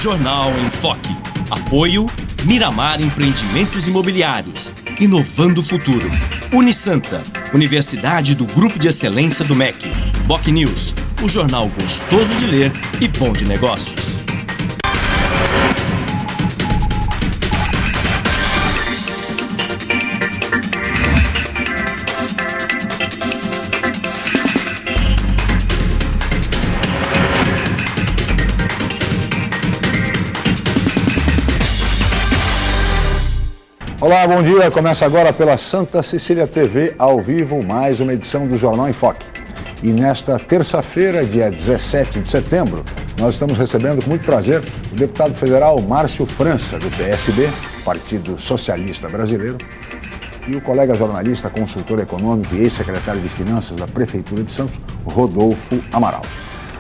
Jornal em Foque. Apoio Miramar Empreendimentos Imobiliários. Inovando o futuro. Unisanta, Universidade do Grupo de Excelência do MEC. Boc News, o jornal gostoso de ler e bom de negócios. Olá, bom dia. Começa agora pela Santa Cecília TV, ao vivo, mais uma edição do Jornal em Foque. E nesta terça-feira, dia 17 de setembro, nós estamos recebendo com muito prazer o deputado federal Márcio França, do PSB, Partido Socialista Brasileiro, e o colega jornalista, consultor econômico e ex-secretário de Finanças da Prefeitura de Santos, Rodolfo Amaral.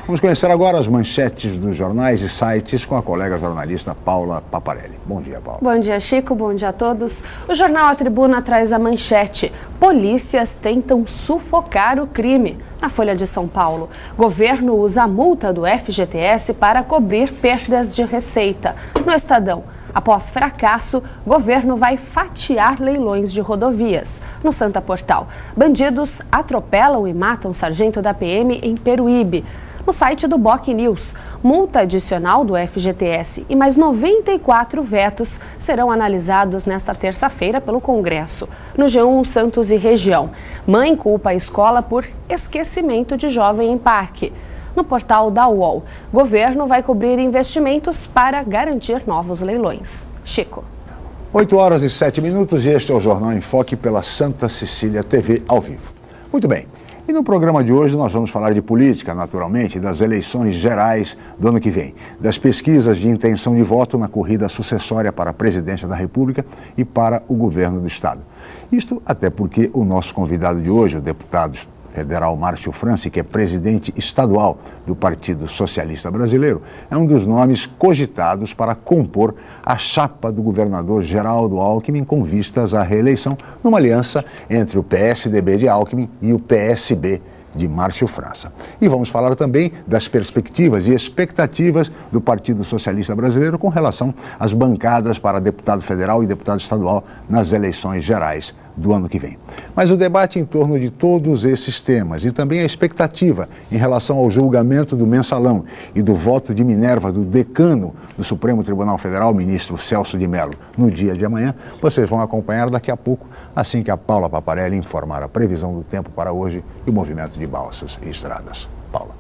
Vamos conhecer agora as manchetes dos jornais e sites com a colega jornalista Paula Paparelli. Bom dia, Paula. Bom dia, Chico. Bom dia a todos. O jornal A Tribuna traz a manchete: polícias tentam sufocar o crime. Na Folha de São Paulo, governo usa a multa do FGTS para cobrir perdas de receita. No Estadão, após fracasso, governo vai fatiar leilões de rodovias. No Santa Portal, bandidos atropelam e matam sargento da PM em Peruíbe. No site do Boc News, multa adicional do FGTS e mais 94 vetos serão analisados nesta terça-feira pelo Congresso. No G1, Santos e região, mãe culpa a escola por esquecimento de jovem em parque. No portal da UOL, governo vai cobrir investimentos para garantir novos leilões. Chico. 8 horas e 7 minutos e este é o Jornal em Foque pela Santa Cecília TV ao vivo. Muito bem. E no programa de hoje nós vamos falar de política, naturalmente, das eleições gerais do ano que vem, das pesquisas de intenção de voto na corrida sucessória para a presidência da República e para o governo do Estado. Isto até porque o nosso convidado de hoje, o deputado federal Márcio França, que é presidente estadual do Partido Socialista Brasileiro, é um dos nomes cogitados para compor a chapa do governador Geraldo Alckmin com vistas à reeleição, numa aliança entre o PSDB de Alckmin e o PSB de Márcio França. E vamos falar também das perspectivas e expectativas do Partido Socialista Brasileiro com relação às bancadas para deputado federal e deputado estadual nas eleições gerais do ano que vem. Mas o debate em torno de todos esses temas e também a expectativa em relação ao julgamento do mensalão e do voto de Minerva do decano do Supremo Tribunal Federal, ministro Celso de Mello, no dia de amanhã, vocês vão acompanhar daqui a pouco, assim que a Paula Paparelli informar a previsão do tempo para hoje e o movimento de balsas e estradas. Paula.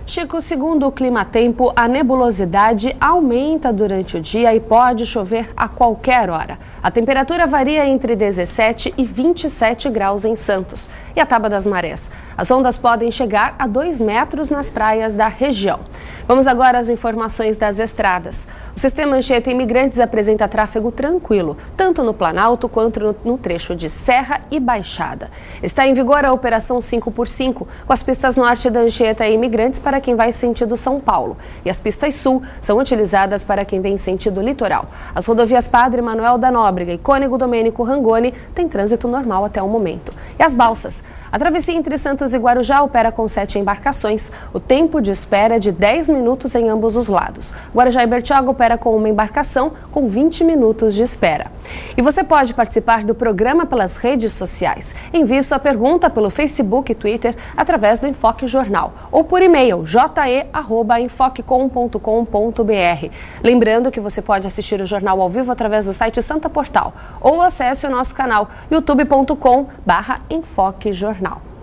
Chico, segundo o Climatempo, a nebulosidade aumenta durante o dia e pode chover a qualquer hora. A temperatura varia entre 17 e 27 graus em Santos. E a tábua das marés? As ondas podem chegar a 2 metros nas praias da região. Vamos agora às informações das estradas. O sistema Anchieta Imigrantes apresenta tráfego tranquilo, tanto no Planalto quanto no trecho de Serra e Baixada. Está em vigor a Operação 5x5, com as pistas norte da Anchieta Imigrantes para quem vai sentido São Paulo. E as pistas sul são utilizadas para quem vem sentido litoral. As rodovias Padre Manuel da Nóbrega e Cônego Domênico Rangoni têm trânsito normal até o momento. E as balsas? A travessia entre Santos e Guarujá opera com 7 embarcações. O tempo de espera é de 10 minutos em ambos os lados. Guarujá e Bertioga opera com uma embarcação com 20 minutos de espera. E você pode participar do programa pelas redes sociais. Envie sua pergunta pelo Facebook e Twitter através do Enfoque Jornal ou por e-mail je@enfoquecom.com.br. Lembrando que você pode assistir o jornal ao vivo através do site Santa Portal ou acesse o nosso canal youtube.com/enfoquejornal.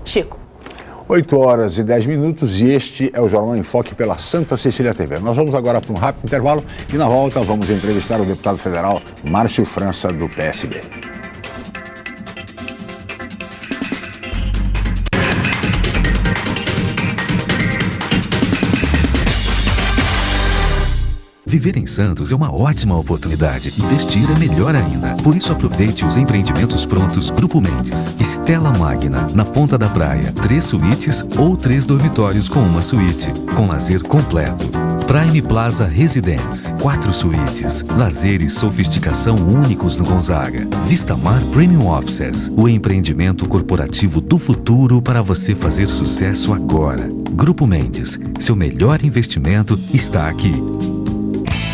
Chico. 8 horas e 10 minutos e este é o Jornal em Foque pela Santa Cecília TV. Nós vamos agora para um rápido intervalo e na volta vamos entrevistar o deputado federal Márcio França do PSB. Viver em Santos é uma ótima oportunidade. Investir é melhor ainda. Por isso aproveite os empreendimentos prontos Grupo Mendes. Stella Magna, na Ponta da Praia. 3 suítes ou 3 dormitórios com uma suíte. Com lazer completo. Prime Plaza Residence. 4 suítes. Lazer e sofisticação únicos no Gonzaga. Vistamar Premium Offices. O empreendimento corporativo do futuro para você fazer sucesso agora. Grupo Mendes. Seu melhor investimento está aqui.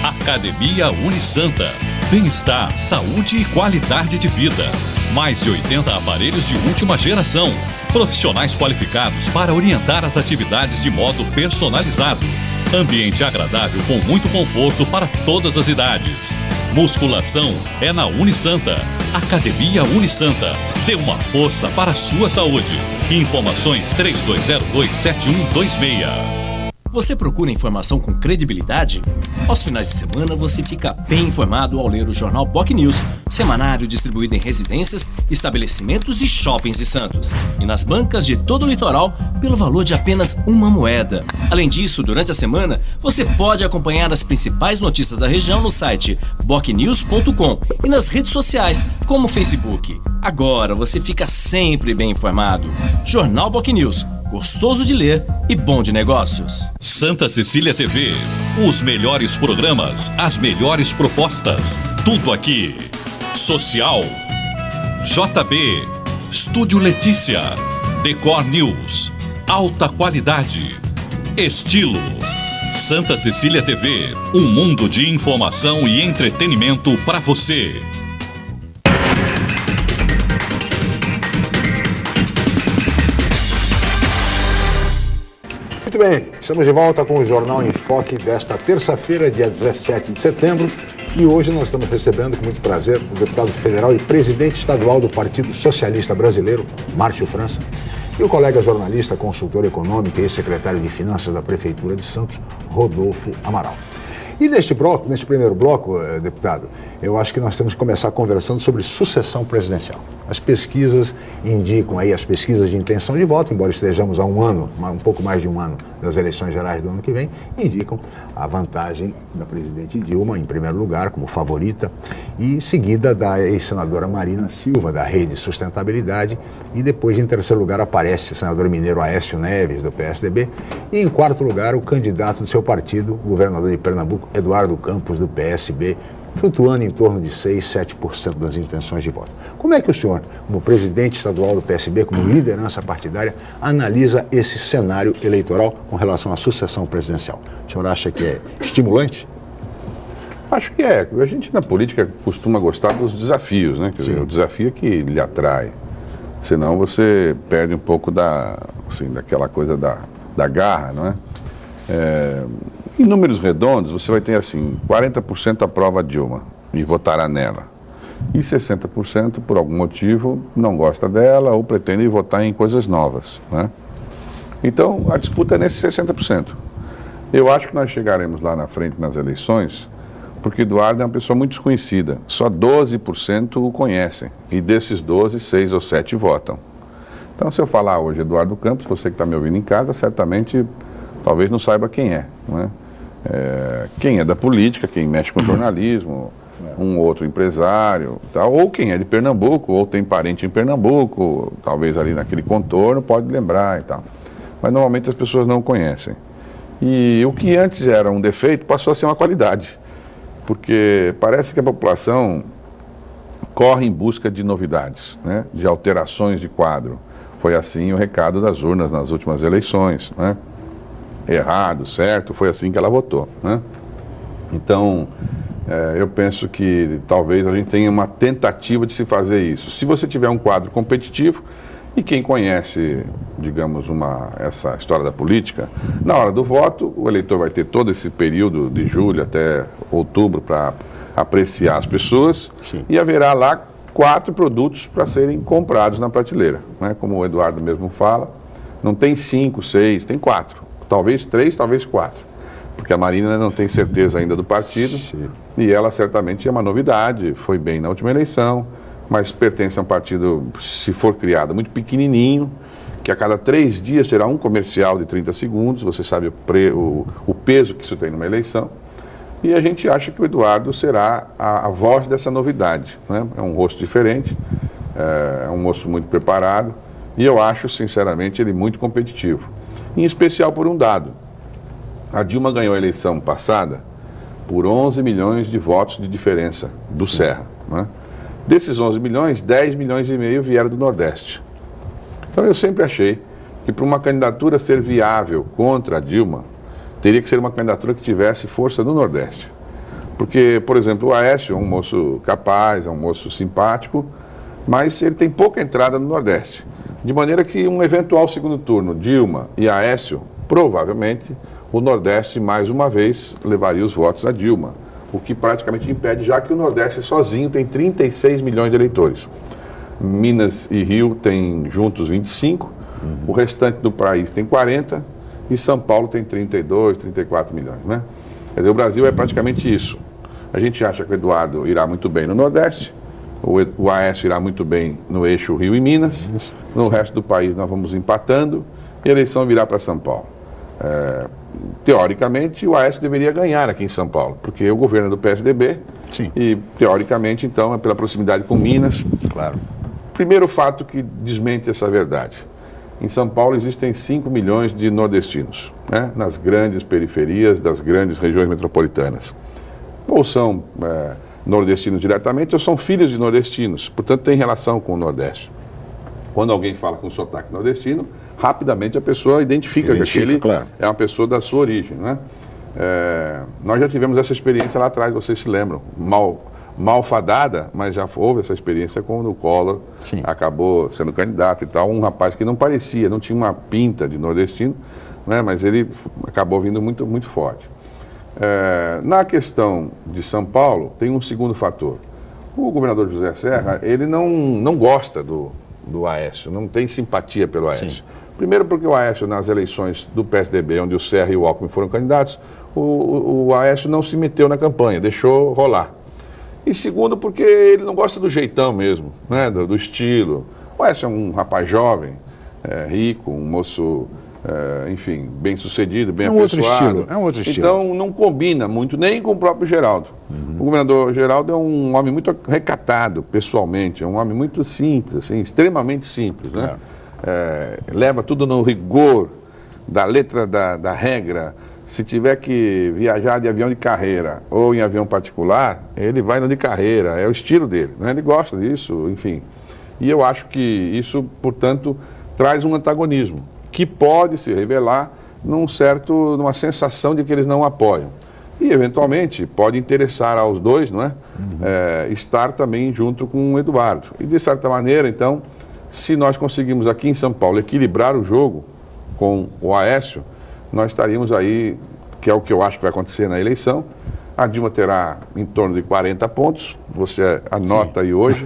Academia Unisanta. Bem-estar, saúde e qualidade de vida. Mais de 80 aparelhos de última geração. Profissionais qualificados para orientar as atividades de modo personalizado. Ambiente agradável com muito conforto para todas as idades. Musculação é na Unisanta. Academia Unisanta. Dê uma força para a sua saúde. Informações 3202-7126. Você procura informação com credibilidade? Aos finais de semana você fica bem informado ao ler o jornal BOC News, semanário distribuído em residências, estabelecimentos e shoppings de Santos. E nas bancas de todo o litoral, pelo valor de apenas uma moeda. Além disso, durante a semana, você pode acompanhar as principais notícias da região no site bocnews.com e nas redes sociais, como o Facebook. Agora você fica sempre bem informado. Jornal BOC News. Gostoso de ler e bom de negócios. Santa Cecília TV. Os melhores programas, as melhores propostas. Tudo aqui. Social. JB. Estúdio Letícia. Decor News. Alta qualidade. Estilo. Santa Cecília TV. Um mundo de informação e entretenimento para você. Muito bem, estamos de volta com o Jornal em Foque desta terça-feira, dia 17 de setembro. E hoje nós estamos recebendo com muito prazer o deputado federal e presidente estadual do Partido Socialista Brasileiro, Márcio França, e o colega jornalista, consultor econômico e ex-secretário de Finanças da Prefeitura de Santos, Rodolfo Amaral. E neste primeiro bloco, deputado, eu acho que nós temos que começar conversando sobre sucessão presidencial. As pesquisas indicam aí, as pesquisas de intenção de voto, embora estejamos a um pouco mais de um ano das eleições gerais do ano que vem, indicam a vantagem da presidente Dilma, em primeiro lugar, como favorita, e seguida da ex-senadora Marina Silva, da Rede Sustentabilidade, e depois, em terceiro lugar, aparece o senador mineiro Aécio Neves, do PSDB, e em quarto lugar, o candidato do seu partido, o governador de Pernambuco, Eduardo Campos, do PSB, flutuando em torno de 6, 7% das intenções de voto. Como é que o senhor, como presidente estadual do PSB, como liderança partidária, analisa esse cenário eleitoral com relação à sucessão presidencial? O senhor acha que é estimulante? Acho que é. A gente na política costuma gostar dos desafios, né? Quer dizer, o desafio é que lhe atrai. Senão você perde um pouco daquela coisa da garra, não é? Em números redondos, você vai ter assim, 40% aprova a Dilma e votará nela. E 60%, por algum motivo, não gosta dela ou pretende votar em coisas novas, né? Então, a disputa é nesse 60%. Eu acho que nós chegaremos lá na frente nas eleições, porque Eduardo é uma pessoa muito desconhecida. Só 12% o conhecem. E desses 12, 6 ou 7 votam. Então, se eu falar hoje Eduardo Campos, você que está me ouvindo em casa, certamente, talvez não saiba quem é, não é? Quem é da política, quem mexe com jornalismo, um outro empresário, tal, ou quem é de Pernambuco, ou tem parente em Pernambuco, talvez ali naquele contorno, pode lembrar e tal. Mas normalmente as pessoas não conhecem. E o que antes era um defeito passou a ser uma qualidade, porque parece que a população corre em busca de novidades, né? De alterações de quadro. Foi assim o recado das urnas nas últimas eleições, né? Errado, certo, foi assim que ela votou, né? Então, eu penso que talvez a gente tenha uma tentativa de se fazer isso. Se você tiver um quadro competitivo, e quem conhece, digamos, essa história da política, na hora do voto, o eleitor vai ter todo esse período de julho até outubro para apreciar as pessoas. Sim. E haverá lá 4 produtos para serem comprados na prateleira, né? Como o Eduardo mesmo fala, não tem 5, 6, tem 4. Talvez 3, talvez 4. Porque a Marina não tem certeza ainda do partido. Sim. E ela certamente é uma novidade, foi bem na última eleição, mas pertence a um partido, se for criado, muito pequenininho, que a cada 3 dias terá um comercial de 30 segundos, você sabe o peso que isso tem numa eleição. E a gente acha que o Eduardo será a voz dessa novidade, né? É um rosto diferente, é um moço muito preparado, e eu acho, sinceramente, ele muito competitivo. Em especial por um dado. A Dilma ganhou a eleição passada por 11 milhões de votos de diferença do Serra, né? Desses 11 milhões, 10 milhões e meio vieram do Nordeste. Então eu sempre achei que para uma candidatura ser viável contra a Dilma, teria que ser uma candidatura que tivesse força no Nordeste. Porque, por exemplo, o Aécio é um moço capaz, é um moço simpático, mas ele tem pouca entrada no Nordeste. De maneira que um eventual segundo turno, Dilma e Aécio, provavelmente o Nordeste, mais uma vez, levaria os votos a Dilma. O que praticamente impede, já que o Nordeste sozinho tem 36 milhões de eleitores. Minas e Rio têm juntos 25, o restante do país tem 40 e São Paulo tem 32, 34 milhões, né? Quer dizer, o Brasil é praticamente isso. A gente acha que o Eduardo irá muito bem no Nordeste, o Aécio irá muito bem no eixo Rio e Minas, no resto do país nós vamos empatando e a eleição virá para São Paulo. Teoricamente, o Aécio deveria ganhar aqui em São Paulo, porque o governo é do PSDB. Sim. E, teoricamente, então, é pela proximidade com Minas. Claro. Primeiro fato que desmente essa verdade. Em São Paulo existem 5 milhões de nordestinos, né? Nas grandes periferias das grandes regiões metropolitanas. Ou são nordestinos diretamente ou são filhos de nordestinos, portanto tem relação com o Nordeste. Quando alguém fala com sotaque nordestino, rapidamente a pessoa identifica que aquele claro. É uma pessoa da sua origem, né? Nós já tivemos essa experiência lá atrás, vocês se lembram, malfadada, mas já houve essa experiência quando o Collor Sim. acabou sendo candidato e tal, um rapaz que não parecia, não tinha uma pinta de nordestino, né? Mas ele acabou vindo muito, muito forte. Na questão de São Paulo, tem um segundo fator. O governador José Serra, ele não gosta do Aécio, não tem simpatia pelo Aécio. Sim. Primeiro porque o Aécio, nas eleições do PSDB, onde o Serra e o Alckmin foram candidatos, o Aécio não se meteu na campanha, deixou rolar. E segundo porque ele não gosta do jeitão mesmo, né, do estilo. O Aécio é um rapaz jovem, rico, um moço, enfim, bem sucedido, bem apessoado. É um outro estilo. Então não combina muito, nem com o próprio Geraldo. O governador Geraldo é um homem muito recatado, pessoalmente, é um homem muito simples, assim, extremamente simples, né? Leva tudo no rigor da letra da regra. Se tiver que viajar de avião de carreira ou em avião particular, ele vai no de carreira, é o estilo dele, né? Ele gosta disso, enfim. E eu acho que isso, portanto, traz um antagonismo que pode se revelar numa sensação de que eles não apoiam. E, eventualmente, pode interessar aos dois, não é? Estar também junto com o Eduardo. E, de certa maneira, então, se nós conseguimos aqui em São Paulo equilibrar o jogo com o Aécio, nós estaríamos aí, que é o que eu acho que vai acontecer na eleição. A Dilma terá em torno de 40 pontos. Você anota aí hoje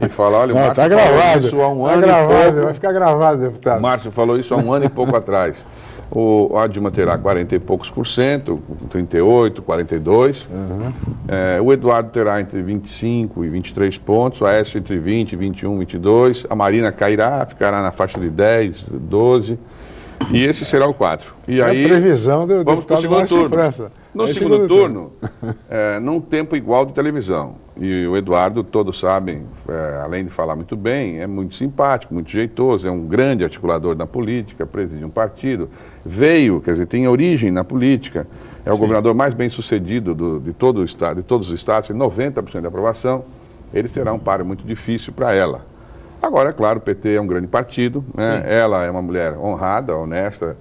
e fala, olha, o Márcio tá gravado, falou isso há um ano gravado, e pouco. vai ficar gravado, deputado. O Márcio falou isso há um ano e pouco atrás. A Dilma terá 40 e poucos por cento, 38, 42. O Eduardo terá entre 25 e 23 pontos, o Aécio entre 20, 21, 22. A Marina cairá, ficará na faixa de 10, 12. E esse será o 4. E aí, a previsão do vamos para o segundo turno. No segundo turno, num tempo igual de televisão. E o Eduardo, todos sabem, além de falar muito bem, é muito simpático, muito jeitoso, é um grande articulador na política, preside um partido, quer dizer, tem origem na política, é o governador mais bem sucedido de todo o estado, de todos os estados, tem 90% de aprovação, ele será um páreo muito difícil para ela. Agora, é claro, o PT é um grande partido, né? Ela é uma mulher honrada, honesta,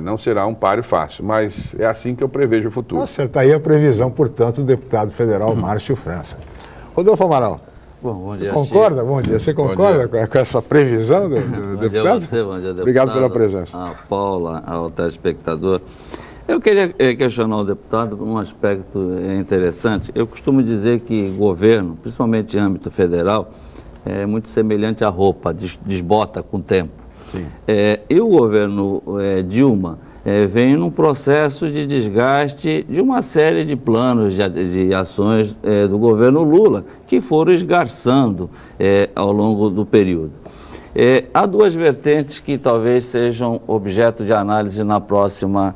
não será um páreo fácil, mas é assim que eu prevejo o futuro. Está aí a previsão, portanto, do deputado federal Márcio França. Rodolfo Amaral, bom dia, concorda? Bom dia. Você concorda com essa previsão do deputado? Dia a você, bom dia, deputado. Obrigado pela presença. A Paula, ao telespectador. Eu queria questionar o deputado por um aspecto interessante. Eu costumo dizer que governo, principalmente em âmbito federal, é muito semelhante à roupa, desbota com o tempo. E o governo Dilma vem num processo de desgaste de uma série de planos, de ações do governo Lula, que foram esgarçando ao longo do período. Há duas vertentes que talvez sejam objeto de análise na próxima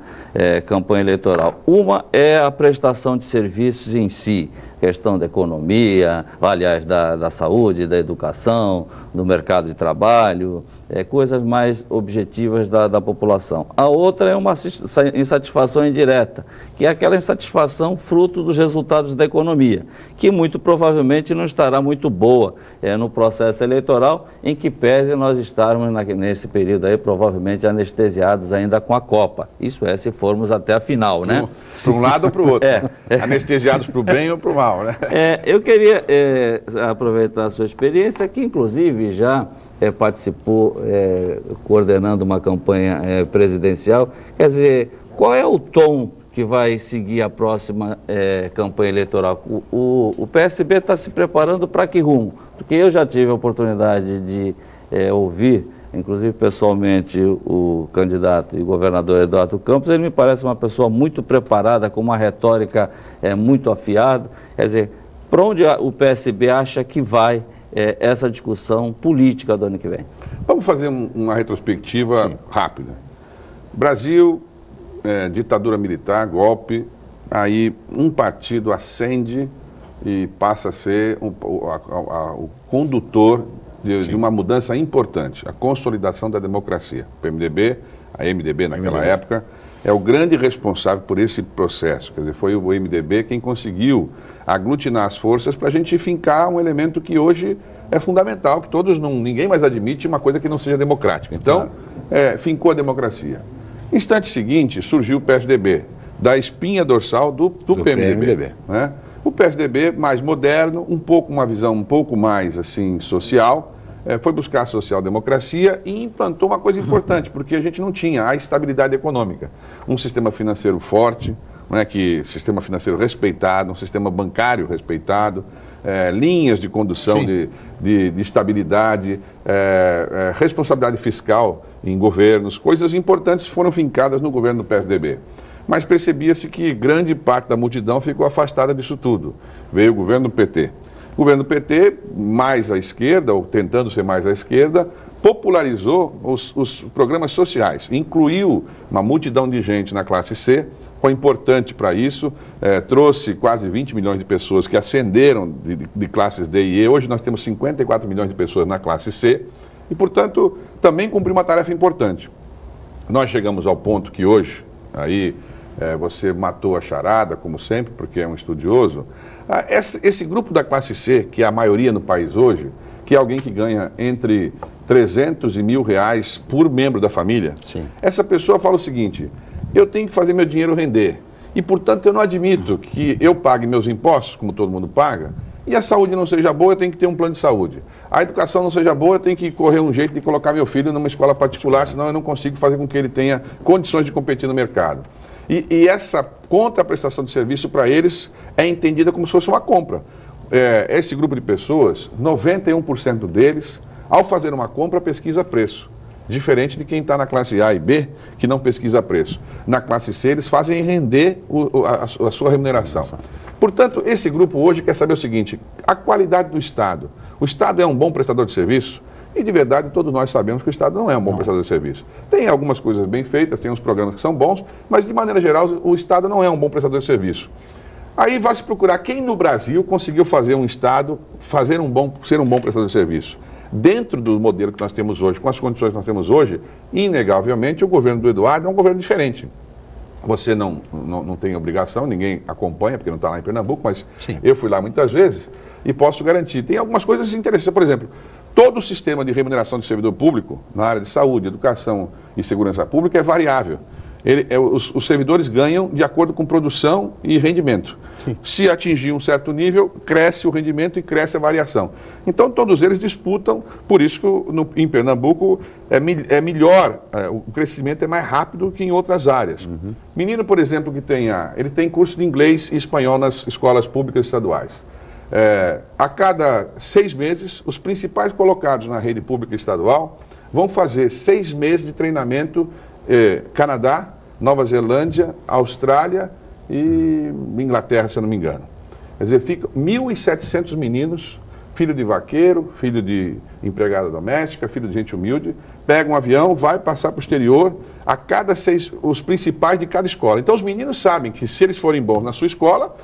campanha eleitoral. Uma é a prestação de serviços em si, questão da economia, aliás, da saúde, da educação, do mercado de trabalho, coisas mais objetivas da população. A outra é uma insatisfação indireta, que é aquela insatisfação fruto dos resultados da economia, que muito provavelmente não estará muito boa no processo eleitoral, em que pese nós estarmos nesse período aí provavelmente anestesiados ainda com a Copa. Isso é, se formos até a final, né? Para um lado ou para o outro. Anestesiados para o bem ou para o mal, né? Eu queria aproveitar a sua experiência, que inclusive já participou coordenando uma campanha presidencial. Quer dizer, qual é o tom que vai seguir a próxima campanha eleitoral? O PSB está se preparando para que rumo? Porque eu já tive a oportunidade de ouvir, inclusive pessoalmente, o candidato e governador Eduardo Campos. Ele me parece uma pessoa muito preparada, com uma retórica muito afiada. Quer dizer, para onde o PSB acha que vai essa discussão política do ano que vem? Vamos fazer uma retrospectiva rápida. Brasil, ditadura militar, golpe, aí um partido ascende e passa a ser o condutor de uma mudança importante, a consolidação da democracia. O PMDB, a MDB naquela época, é o grande responsável por esse processo. Quer dizer, foi o MDB quem conseguiu aglutinar as forças para a gente fincar um elemento que hoje é fundamental, que ninguém mais admite uma coisa que não seja democrática. Então, fincou a democracia. Instante seguinte, surgiu o PSDB, da espinha dorsal do PMDB. Né? O PSDB mais moderno, uma visão um pouco mais assim, social, foi buscar a social-democracia e implantou uma coisa importante, porque a gente não tinha a estabilidade econômica. Um sistema financeiro forte, sistema financeiro respeitado, um sistema bancário respeitado, linhas de condução de estabilidade, responsabilidade fiscal em governos, coisas importantes foram fincadas no governo do PSDB. Mas percebia-se que grande parte da multidão ficou afastada disso tudo. Veio o governo do PT. O governo do PT, mais à esquerda, ou tentando ser mais à esquerda, popularizou os programas sociais, incluiu uma multidão de gente na classe C, foi importante para isso, trouxe quase 20 milhões de pessoas que ascenderam de classes D e E. Hoje nós temos 54 milhões de pessoas na classe C e, portanto, também cumpriu uma tarefa importante. Nós chegamos ao ponto que hoje, aí você matou a charada, como sempre, porque é um estudioso, esse grupo da classe C, que é a maioria no país hoje, que é alguém que ganha entre 300 e R$1.000 por membro da família, essa pessoa fala o seguinte: eu tenho que fazer meu dinheiro render e, portanto, eu não admito que eu pague meus impostos, como todo mundo paga, e a saúde não seja boa, eu tenho que ter um plano de saúde. A educação não seja boa, eu tenho que correr um jeito de colocar meu filho numa escola particular, senão eu não consigo fazer com que ele tenha condições de competir no mercado. E essa contraprestação de serviço para eles é entendida como se fosse uma compra. Esse grupo de pessoas, 91% deles, ao fazer uma compra, pesquisa preço. Diferente de quem está na classe A e B, que não pesquisa preço. Na classe C, eles fazem render a sua remuneração. Portanto, esse grupo hoje quer saber o seguinte: a qualidade do Estado. O Estado é um bom prestador de serviço? E, de verdade, todos nós sabemos que o Estado não é um bom prestador de serviço. Tem algumas coisas bem feitas, tem uns programas que são bons, mas, de maneira geral, o Estado não é um bom prestador de serviço. Aí vai se procurar quem no Brasil conseguiu fazer um Estado ser um bom prestador de serviço. Dentro do modelo que nós temos hoje, com as condições que nós temos hoje, inegavelmente o governo do Eduardo é um governo diferente. Você não tem obrigação, ninguém acompanha, porque não está lá em Pernambuco, mas eu fui lá muitas vezes e posso garantir. Tem algumas coisas interessantes, por exemplo, todo o sistema de remuneração de servidor público, na área de saúde, educação e segurança pública, é variável. Os servidores ganham de acordo com produção e rendimento. Se atingir um certo nível, cresce o rendimento e cresce a variação. Então, todos eles disputam, por isso que em Pernambuco é melhor, o crescimento é mais rápido que em outras áreas. Menino, por exemplo, ele tem curso de inglês e espanhol nas escolas públicas estaduais. A cada 6 meses, os principais colocados na rede pública estadual vão fazer 6 meses de treinamento Canadá, Nova Zelândia, Austrália e Inglaterra, se eu não me engano. Quer dizer, ficam 1.700 meninos, filho de vaqueiro, filho de empregada doméstica, filho de gente humilde, pegam um avião, vai passar para o exterior, a cada 6, os principais de cada escola. Então os meninos sabem que se eles forem bons na sua escola,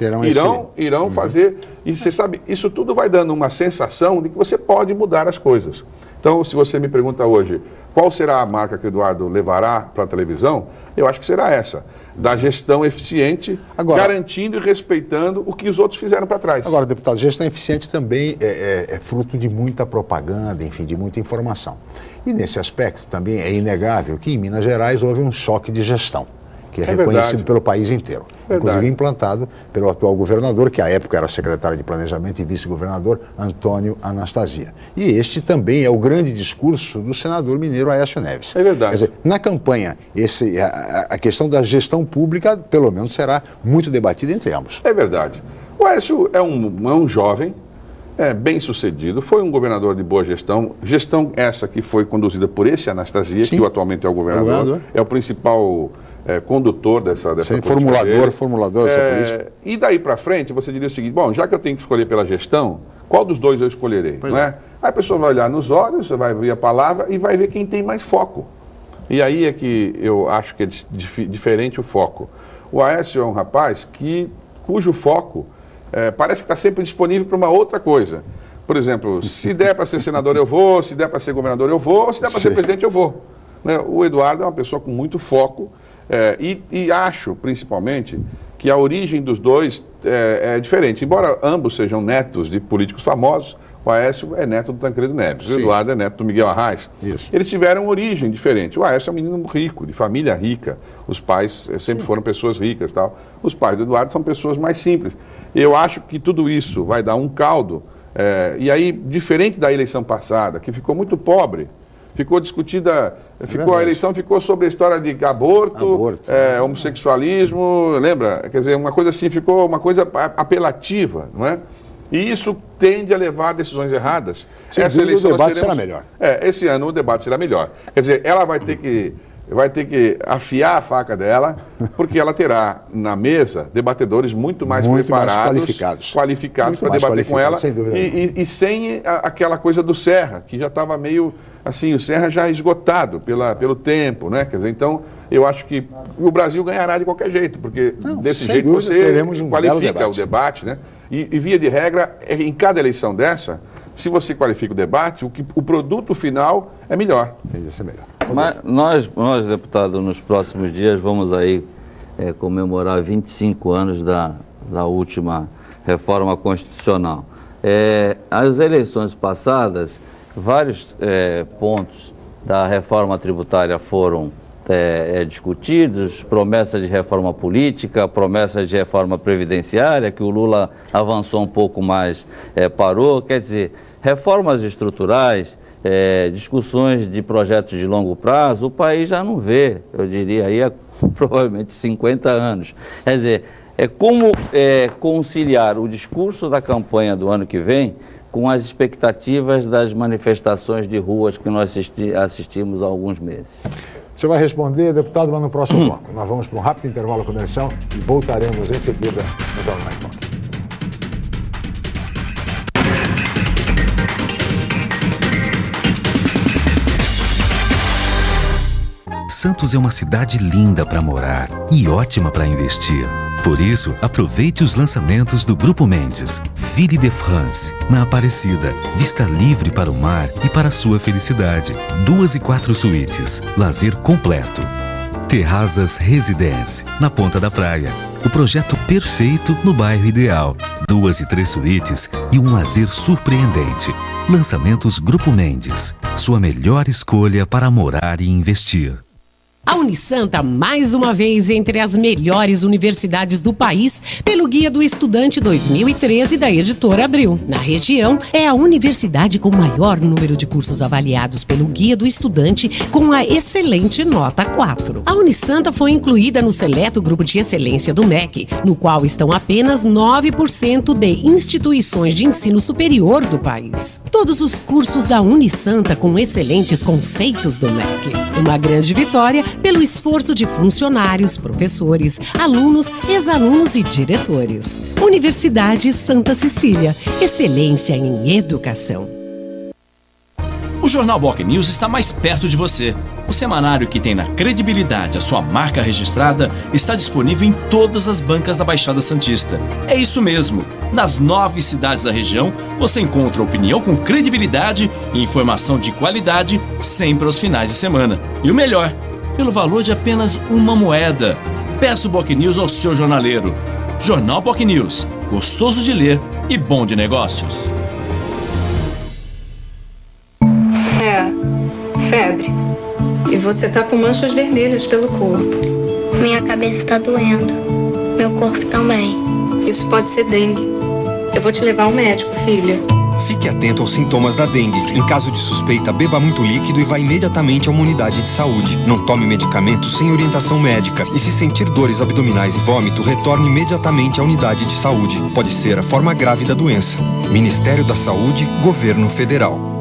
irão fazer, e você sabe, isso tudo vai dando uma sensação de que você pode mudar as coisas. Então, se você me pergunta hoje, qual será a marca que o Eduardo levará para a televisão, eu acho que será essa, da gestão eficiente, garantindo e respeitando o que os outros fizeram para trás. Agora, deputado, gestão eficiente também é fruto de muita propaganda, enfim, de muita informação. E nesse aspecto também é inegável que em Minas Gerais houve um choque de gestão, que é reconhecido pelo país inteiro. Inclusive implantado pelo atual governador, que à época era secretário de Planejamento e vice-governador, Antônio Anastasia. E este também é o grande discurso do senador mineiro Aécio Neves. É verdade. Quer dizer, na campanha, a questão da gestão pública, pelo menos, será muito debatida entre ambos. É verdade. O Aécio é um jovem, bem sucedido, foi um governador de boa gestão, gestão essa que foi conduzida por esse Anastasia, sim, que atualmente é o governador, é o principal condutor dessa formulador dessa política. E daí para frente você diria o seguinte, bom, já que eu tenho que escolher pela gestão, qual dos dois eu escolherei? Não é? Aí a pessoa vai olhar nos olhos, você vai ver a palavra e vai ver quem tem mais foco. E aí é que eu acho que é diferente o foco. O Aécio é um rapaz cujo foco parece que está sempre disponível para uma outra coisa. Por exemplo, se der para ser senador eu vou, se der para ser governador eu vou, se der para ser presidente eu vou. Né? O Eduardo é uma pessoa com muito foco e acho, principalmente, que a origem dos dois é diferente. Embora ambos sejam netos de políticos famosos, o Aécio é neto do Tancredo Neves, o Eduardo é neto do Miguel Arraes. Isso. Eles tiveram origem diferente. O Aécio é um menino rico, de família rica. Os pais sempre foram pessoas ricas, tal. Os pais do Eduardo são pessoas mais simples. Eu acho que tudo isso vai dar um caldo. E aí, diferente da eleição passada, que ficou muito pobre, ficou discutida, a eleição ficou sobre a história de aborto. Homossexualismo, lembra? Quer dizer, uma coisa assim, ficou uma coisa apelativa, não é? E isso tende a levar a decisões erradas. Essa eleição o debate será melhor. Esse ano o debate será melhor. Quer dizer, ela vai ter que afiar a faca dela, porque ela terá na mesa debatedores muito mais preparados, qualificados para debater com ela, e sem aquela coisa do Serra, que já estava meio assim, o Serra já desgotado pelo tempo, né? Quer dizer, então eu acho que o Brasil ganhará de qualquer jeito, porque desse jeito você qualifica o debate, né? E via de regra, em cada eleição dessa, se você qualifica o debate, o produto final é melhor. Isso é melhor. Mas nós, deputado, nos próximos dias vamos aí comemorar 25 anos da última reforma constitucional. As eleições passadas, vários pontos da reforma tributária foram discutidos, promessas de reforma política, promessas de reforma previdenciária, que o Lula avançou um pouco mais, parou, quer dizer, reformas estruturais, discussões de projetos de longo prazo, o país já não vê, eu diria, aí há provavelmente 50 anos. Quer dizer, como conciliar o discurso da campanha do ano que vem com as expectativas das manifestações de ruas que nós assistimos há alguns meses. O senhor vai responder, deputado, mas no próximo bloco. Nós vamos para um rápido intervalo comercial e voltaremos em seguida no Jornal em Foque. Santos é uma cidade linda para morar e ótima para investir. Por isso, aproveite os lançamentos do Grupo Mendes. Ville de France, na Aparecida. Vista livre para o mar e para a sua felicidade. 2 e 4 suítes. Lazer completo. Terrazas Residence, na Ponta da Praia. O projeto perfeito no bairro ideal. 2 e 3 suítes e um lazer surpreendente. Lançamentos Grupo Mendes. Sua melhor escolha para morar e investir. A Unisanta, mais uma vez, entre as melhores universidades do país, pelo Guia do Estudante 2013 da Editora Abril. Na região, é a universidade com maior número de cursos avaliados pelo Guia do Estudante, com a excelente nota 4. A Unisanta foi incluída no seleto grupo de excelência do MEC, no qual estão apenas 9% de instituições de ensino superior do país. Todos os cursos da Unisanta com excelentes conceitos do MEC. Uma grande vitória pelo esforço de funcionários, professores, alunos, ex-alunos e diretores. Universidade Santa Cecília. Excelência em educação. O Jornal Boc News está mais perto de você. O semanário que tem na credibilidade a sua marca registrada está disponível em todas as bancas da Baixada Santista. É isso mesmo. Nas 9 cidades da região, você encontra opinião com credibilidade e informação de qualidade sempre aos finais de semana. E o melhor, pelo valor de apenas uma moeda. Peça o Boc News ao seu jornaleiro. Jornal Boc News, gostoso de ler e bom de negócios. Febre. E você tá com manchas vermelhas pelo corpo. Minha cabeça tá doendo. Meu corpo também. Isso pode ser dengue. Eu vou te levar ao médico, filha. Fique atento aos sintomas da dengue. Em caso de suspeita, beba muito líquido e vá imediatamente a uma unidade de saúde. Não tome medicamentos sem orientação médica. E se sentir dores abdominais e vômito, retorne imediatamente à unidade de saúde. Pode ser a forma grave da doença. Ministério da Saúde, Governo Federal.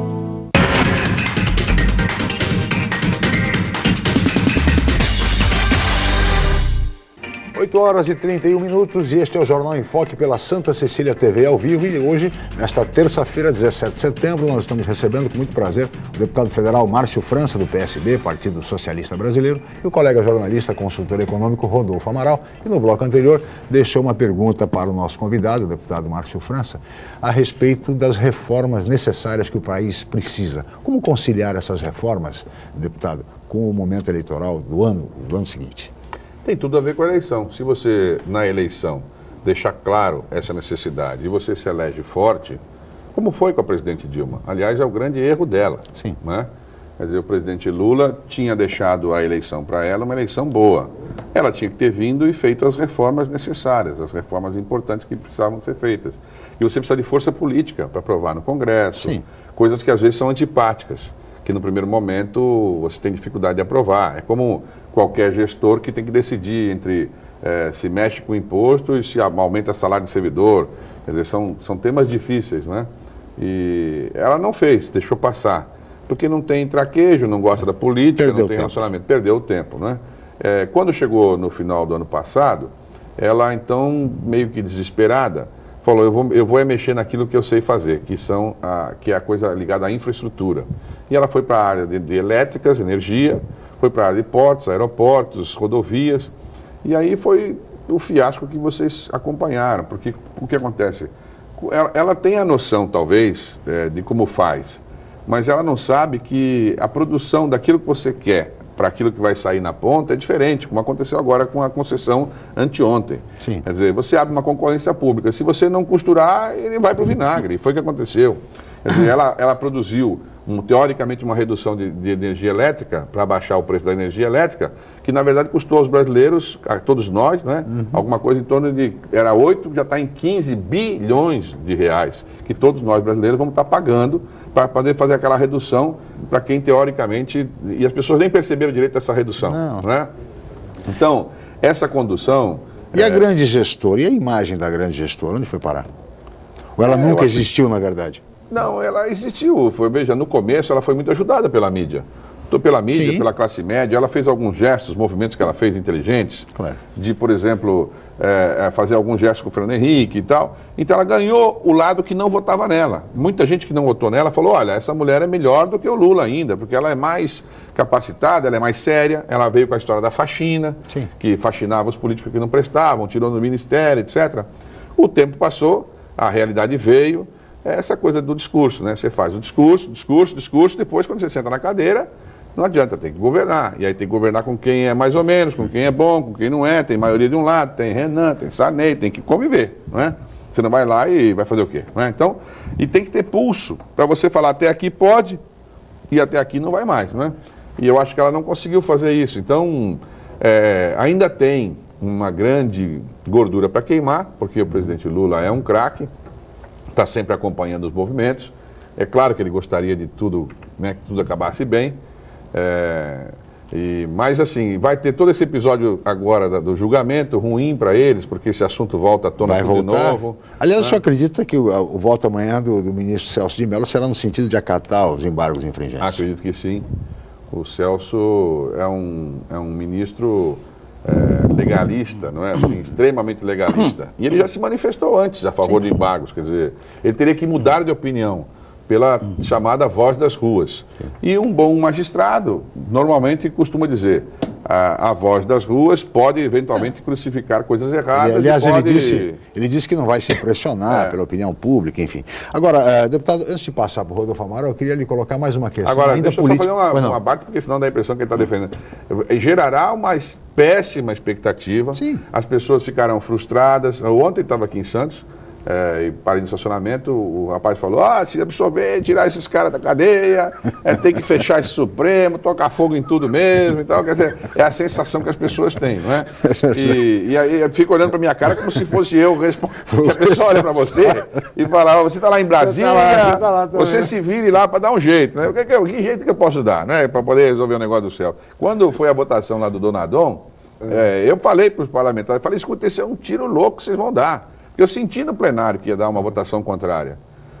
8 horas e 31 minutos e este é o Jornal em Foque pela Santa Cecília TV ao vivo. E hoje, nesta terça-feira, 17 de setembro, nós estamos recebendo com muito prazer o deputado federal Márcio França, do PSB, Partido Socialista Brasileiro, e o colega jornalista, consultor econômico Rodolfo Amaral, que no bloco anterior deixou uma pergunta para o nosso convidado, o deputado Márcio França, a respeito das reformas necessárias que o país precisa. Como conciliar essas reformas, deputado, com o momento eleitoral do ano seguinte? Tem tudo a ver com a eleição. Se você, na eleição, deixar claro essa necessidade e você se elege forte, como foi com a presidente Dilma? Aliás, é o grande erro dela. Sim. Né? Quer dizer, o presidente Lula tinha deixado a eleição para ela uma eleição boa. Ela tinha que ter vindo e feito as reformas necessárias, as reformas importantes que precisavam ser feitas. E você precisa de força política para aprovar no Congresso. Sim. Coisas que às vezes são antipáticas, que no primeiro momento você tem dificuldade de aprovar. É como qualquer gestor que tem que decidir entre se mexe com o imposto e se aumenta o salário de servidor. Quer dizer, são temas difíceis, né? E ela não fez, deixou passar. Porque não tem traquejo, não gosta da política, não tem relacionamento. Perdeu o tempo, né? Quando chegou no final do ano passado, ela então, meio que desesperada, falou, eu vou mexer naquilo que eu sei fazer, que é a coisa ligada à infraestrutura. E ela foi para a área de elétricas, energia, foi para a área de portos, aeroportos, rodovias, e aí foi o fiasco que vocês acompanharam, porque o que acontece? Ela tem a noção, talvez, de como faz, mas ela não sabe que a produção daquilo que você quer para aquilo que vai sair na ponta é diferente, como aconteceu agora com a concessão anteontem. Sim. Quer dizer, você abre uma concorrência pública, se você não costurar, ele vai para o vinagre, foi o que aconteceu. Quer dizer, ela produziu, teoricamente, uma redução de energia elétrica, para baixar o preço da energia elétrica, que na verdade custou aos brasileiros, a todos nós, né, alguma coisa em torno de, era 8, já está em 15 bilhões de reais, que todos nós brasileiros vamos estar pagando para poder fazer aquela redução para quem teoricamente, e as pessoas nem perceberam direito essa redução, né? Então, essa condução... E a grande gestora, e a imagem da grande gestora, onde foi parar? Ou ela nunca existiu, na verdade? Não, ela existiu. Veja, no começo ela foi muito ajudada pela mídia. Pela mídia, Sim. Pela classe média. Ela fez alguns gestos, movimentos que ela fez inteligentes, Claro. de, por exemplo, fazer alguns gestos com o Fernando Henrique e tal. Então ela ganhou o lado que não votava nela. Muita gente que não votou nela falou, olha, essa mulher é melhor do que o Lula ainda, porque ela é mais capacitada, ela é mais séria, ela veio com a história da faxina, Sim. que faxinava os políticos que não prestavam, tirou no ministério, etc. O tempo passou, a realidade veio, essa coisa do discurso, né? Você faz o discurso, depois quando você senta na cadeira, não adianta, tem que governar. E aí tem que governar com quem é mais ou menos, com quem é bom, com quem não é, tem maioria de um lado, tem Renan, tem Sarney, tem que conviver, não é? Você não vai lá e vai fazer o quê? Não é? Então, e tem que ter pulso para você falar até aqui pode e até aqui não vai mais, não é? E eu acho que ela não conseguiu fazer isso. Então, ainda tem uma grande gordura para queimar, porque o presidente Lula é um craque, está sempre acompanhando os movimentos. É claro que ele gostaria de tudo, né, que tudo acabasse bem. Mas assim, vai ter todo esse episódio agora do julgamento ruim para eles, porque esse assunto volta à tona de novo. Aliás, o senhor acredita que o voto amanhã do ministro Celso de Mello será no sentido de acatar os embargos infringentes? Acredito que sim. O Celso é um ministro legalista, não é assim, extremamente legalista. E ele já se manifestou antes a favor de embargos, quer dizer, ele teria que mudar de opinião. pela chamada voz das ruas. E um bom magistrado normalmente costuma dizer, a voz das ruas pode eventualmente crucificar coisas erradas. Aliás, pode... ele disse que não vai se impressionar pela opinião pública, enfim. Agora, deputado, antes de passar para o Rodolfo Amaral, eu queria lhe colocar mais uma questão. Agora, ainda deixa política. eu só fazer uma parte, porque senão dá a impressão que ele está defendendo. Gerará uma péssima expectativa. Sim. As pessoas ficarão frustradas. Ontem estava aqui em Santos, e parei no estacionamento, o rapaz falou, se absorver, tirar esses caras da cadeia, tem que fechar esse Supremo, tocar fogo em tudo mesmo e tal. Quer dizer, é a sensação que as pessoas têm, não é? E aí eu fico olhando para minha cara como se fosse eu respondendo. A pessoa olha para você e fala, você está lá em Brasília, você se vire lá para dar um jeito, né? Que jeito que eu posso dar, né? Para poder resolver o negócio do céu. Quando foi a votação lá do Donadon, eu falei para os parlamentares, escuta, esse é um tiro louco que vocês vão dar. Eu senti no plenário que ia dar uma votação contrária.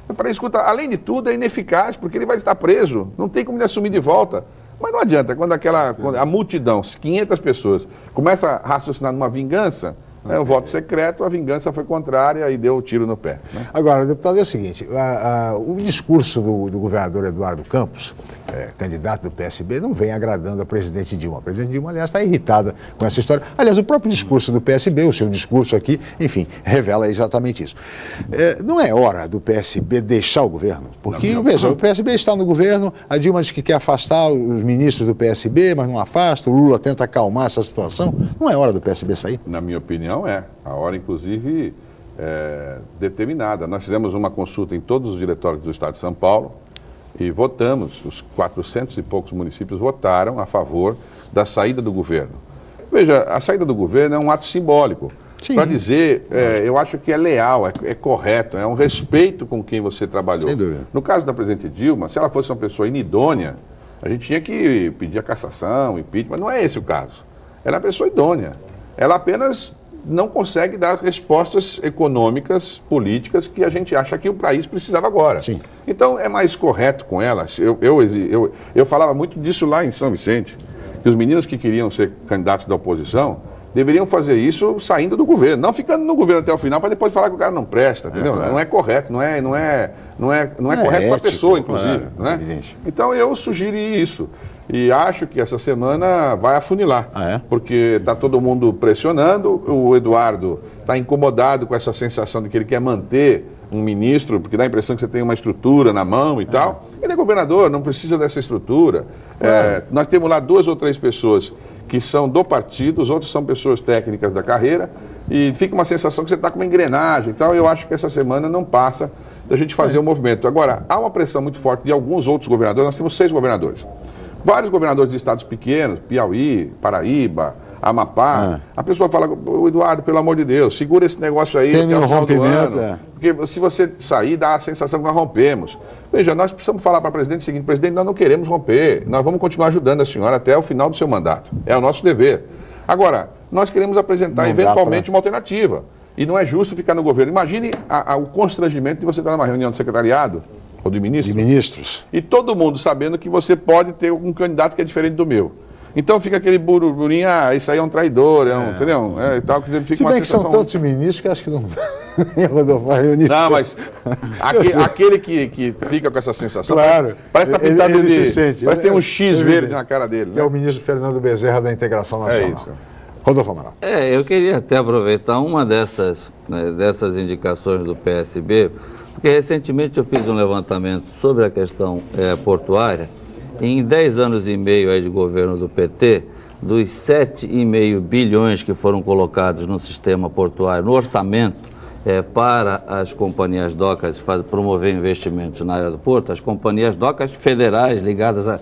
Eu falei, escuta, além de tudo é ineficaz, porque ele vai estar preso, não tem como ele assumir de volta. Mas não adianta, quando a multidão, 500 pessoas, começa a raciocinar numa vingança, o voto secreto, a vingança foi contrária e deu o tiro no pé. Né? Agora, deputado, é o seguinte, o discurso do governador Eduardo Campos, candidato do PSB, não vem agradando a presidente Dilma. A presidente Dilma, aliás, está irritada com essa história. Aliás, o próprio discurso do PSB, o seu discurso aqui, enfim, revela exatamente isso. Não é hora do PSB deixar o governo? Porque, veja, o PSB está no governo, a Dilma diz que quer afastar os ministros do PSB, mas não afasta, o Lula tenta acalmar essa situação. Não é hora do PSB sair? Na minha opinião, a hora, inclusive, determinada. Nós fizemos uma consulta em todos os diretórios do Estado de São Paulo e votamos, os 400 e poucos municípios votaram a favor da saída do governo. Veja, a saída do governo é um ato simbólico. Para dizer, eu acho que é leal, é correto, é um respeito com quem você trabalhou. Sem dúvida. No caso da presidente Dilma, se ela fosse uma pessoa inidônea, a gente tinha que pedir a cassação, impeachment, mas não é esse o caso. Ela é uma pessoa idônea. Ela apenas não consegue dar respostas econômicas, políticas, que a gente acha que o país precisava agora. Sim. Então, é mais correto com ela. Eu falava muito disso lá em São Vicente, que os meninos que queriam ser candidatos da oposição deveriam fazer isso saindo do governo, não ficando no governo até o final para depois falar que o cara não presta, entendeu? Claro. Não é correto, não é correto para a pessoa, inclusive. Claro, não é? Então, eu sugeri isso. E acho que essa semana vai afunilar, porque está todo mundo pressionando, o Eduardo está incomodado com essa sensação de que ele quer manter um ministro, porque dá a impressão que você tem uma estrutura na mão e tal. Ele é governador, não precisa dessa estrutura. Nós temos lá 2 ou 3 pessoas que são do partido, os outros são pessoas técnicas da carreira, e fica uma sensação que você está com uma engrenagem e tal. Eu acho que essa semana não passa da gente fazer o movimento. Agora, há uma pressão muito forte de alguns outros governadores, nós temos 6 governadores. Vários governadores de estados pequenos, Piauí, Paraíba, Amapá. A pessoa fala, Eduardo, pelo amor de Deus, segura esse negócio aí até o final do ano. Porque se você sair, dá a sensação que nós rompemos. Veja, nós precisamos falar para o presidente o seguinte, presidente, nós não queremos romper, nós vamos continuar ajudando a senhora até o final do seu mandato. É o nosso dever. Agora, nós queremos apresentar eventualmente uma alternativa. E não é justo ficar no governo. Imagine o constrangimento de você estar numa reunião do secretariado, ou de ministros, e todo mundo sabendo que você pode ter um candidato que é diferente do meu. Então fica aquele burburinho, isso aí é um traidor, entendeu? E tal, que fica se bem que são tantos ministros que acho que não vai reunir. Não, mas aquele que fica com essa sensação, claro, parece que está pintado ele se sente. Parece que tem um X verde na cara dele. É o ministro Fernando Bezerra da Integração Nacional. É isso. Rodolfo Amaral. Eu queria até aproveitar uma dessas indicações do PSB, porque recentemente eu fiz um levantamento sobre a questão portuária. Em 10 anos e meio aí de governo do PT, dos 7,5 bilhões que foram colocados no sistema portuário, no orçamento, para as companhias docas promover investimentos na área do porto, as companhias docas federais ligadas à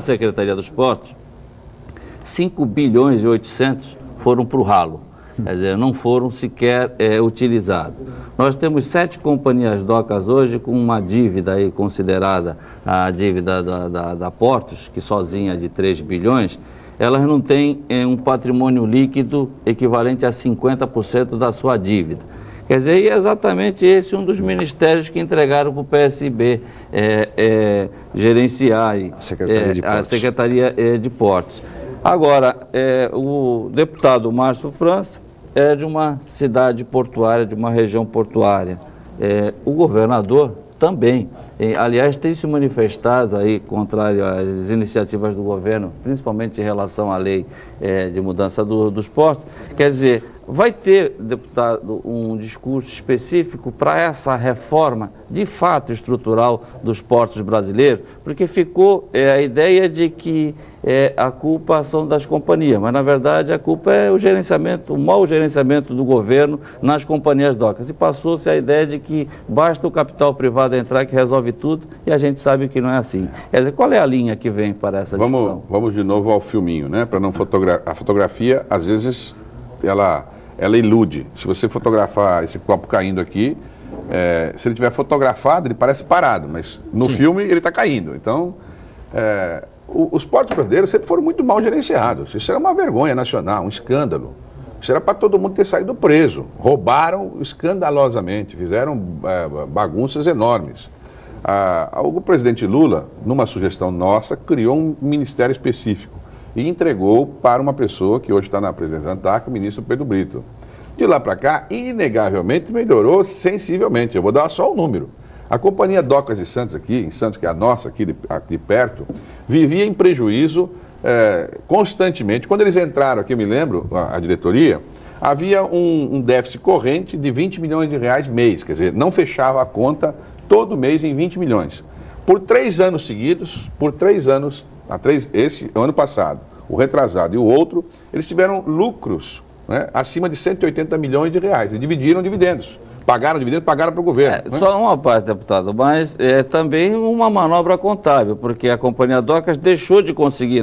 Secretaria dos Portos, 5 bilhões e 800 foram para o ralo. Quer dizer, não foram sequer utilizados. Nós temos 7 companhias docas hoje com uma dívida aí considerada a dívida da Portos, que sozinha é de 3 bilhões, elas não têm um patrimônio líquido equivalente a 50% da sua dívida. Quer dizer, e é exatamente esse um dos ministérios que entregaram para o PSB gerenciar a Secretaria de Portos. Agora, o deputado Márcio França é de uma cidade portuária, de uma região portuária. O governador também. Aliás, tem se manifestado aí, contrário às iniciativas do governo, principalmente em relação à lei de mudança dos portos. Quer dizer, vai ter, deputado, um discurso específico para essa reforma, de fato, estrutural dos portos brasileiros? Porque ficou a ideia de que a culpa são das companhias, mas na verdade a culpa é o gerenciamento, o mau gerenciamento do governo nas companhias docas. E passou-se a ideia de que basta o capital privado entrar que resolve tudo, e a gente sabe que não é assim. Quer dizer, qual é a linha que vem para essa discussão? Vamos de novo ao filminho, né? Para não a fotografia, às vezes, ela ilude. Se você fotografar esse copo caindo aqui, se ele tiver fotografado, ele parece parado, mas no filme ele está caindo. Então, os portos brasileiros sempre foram muito mal gerenciados. Isso era uma vergonha nacional, um escândalo. Isso era para todo mundo ter saído preso. Roubaram escandalosamente, fizeram bagunças enormes. O presidente Lula, numa sugestão nossa, criou um ministério específico e entregou para uma pessoa que hoje está na presidência da ANTAC, o ministro Pedro Brito. De lá para cá, inegavelmente melhorou sensivelmente. Eu vou dar só um número. A Companhia Docas de Santos aqui, em Santos, que é a nossa, aqui de perto, vivia em prejuízo constantemente. Quando eles entraram aqui, eu me lembro, a diretoria, havia um déficit corrente de 20 milhões de reais mês. Quer dizer, não fechava a conta todo mês em 20 milhões. Por 3 anos seguidos, esse ano passado, o retrasado e o outro, eles tiveram lucros, né, acima de 180 milhões de reais e dividiram dividendos. Pagaram dividendos, pagaram para o governo. Só uma parte, deputado, mas é também uma manobra contábil, porque a Companhia Docas deixou de conseguir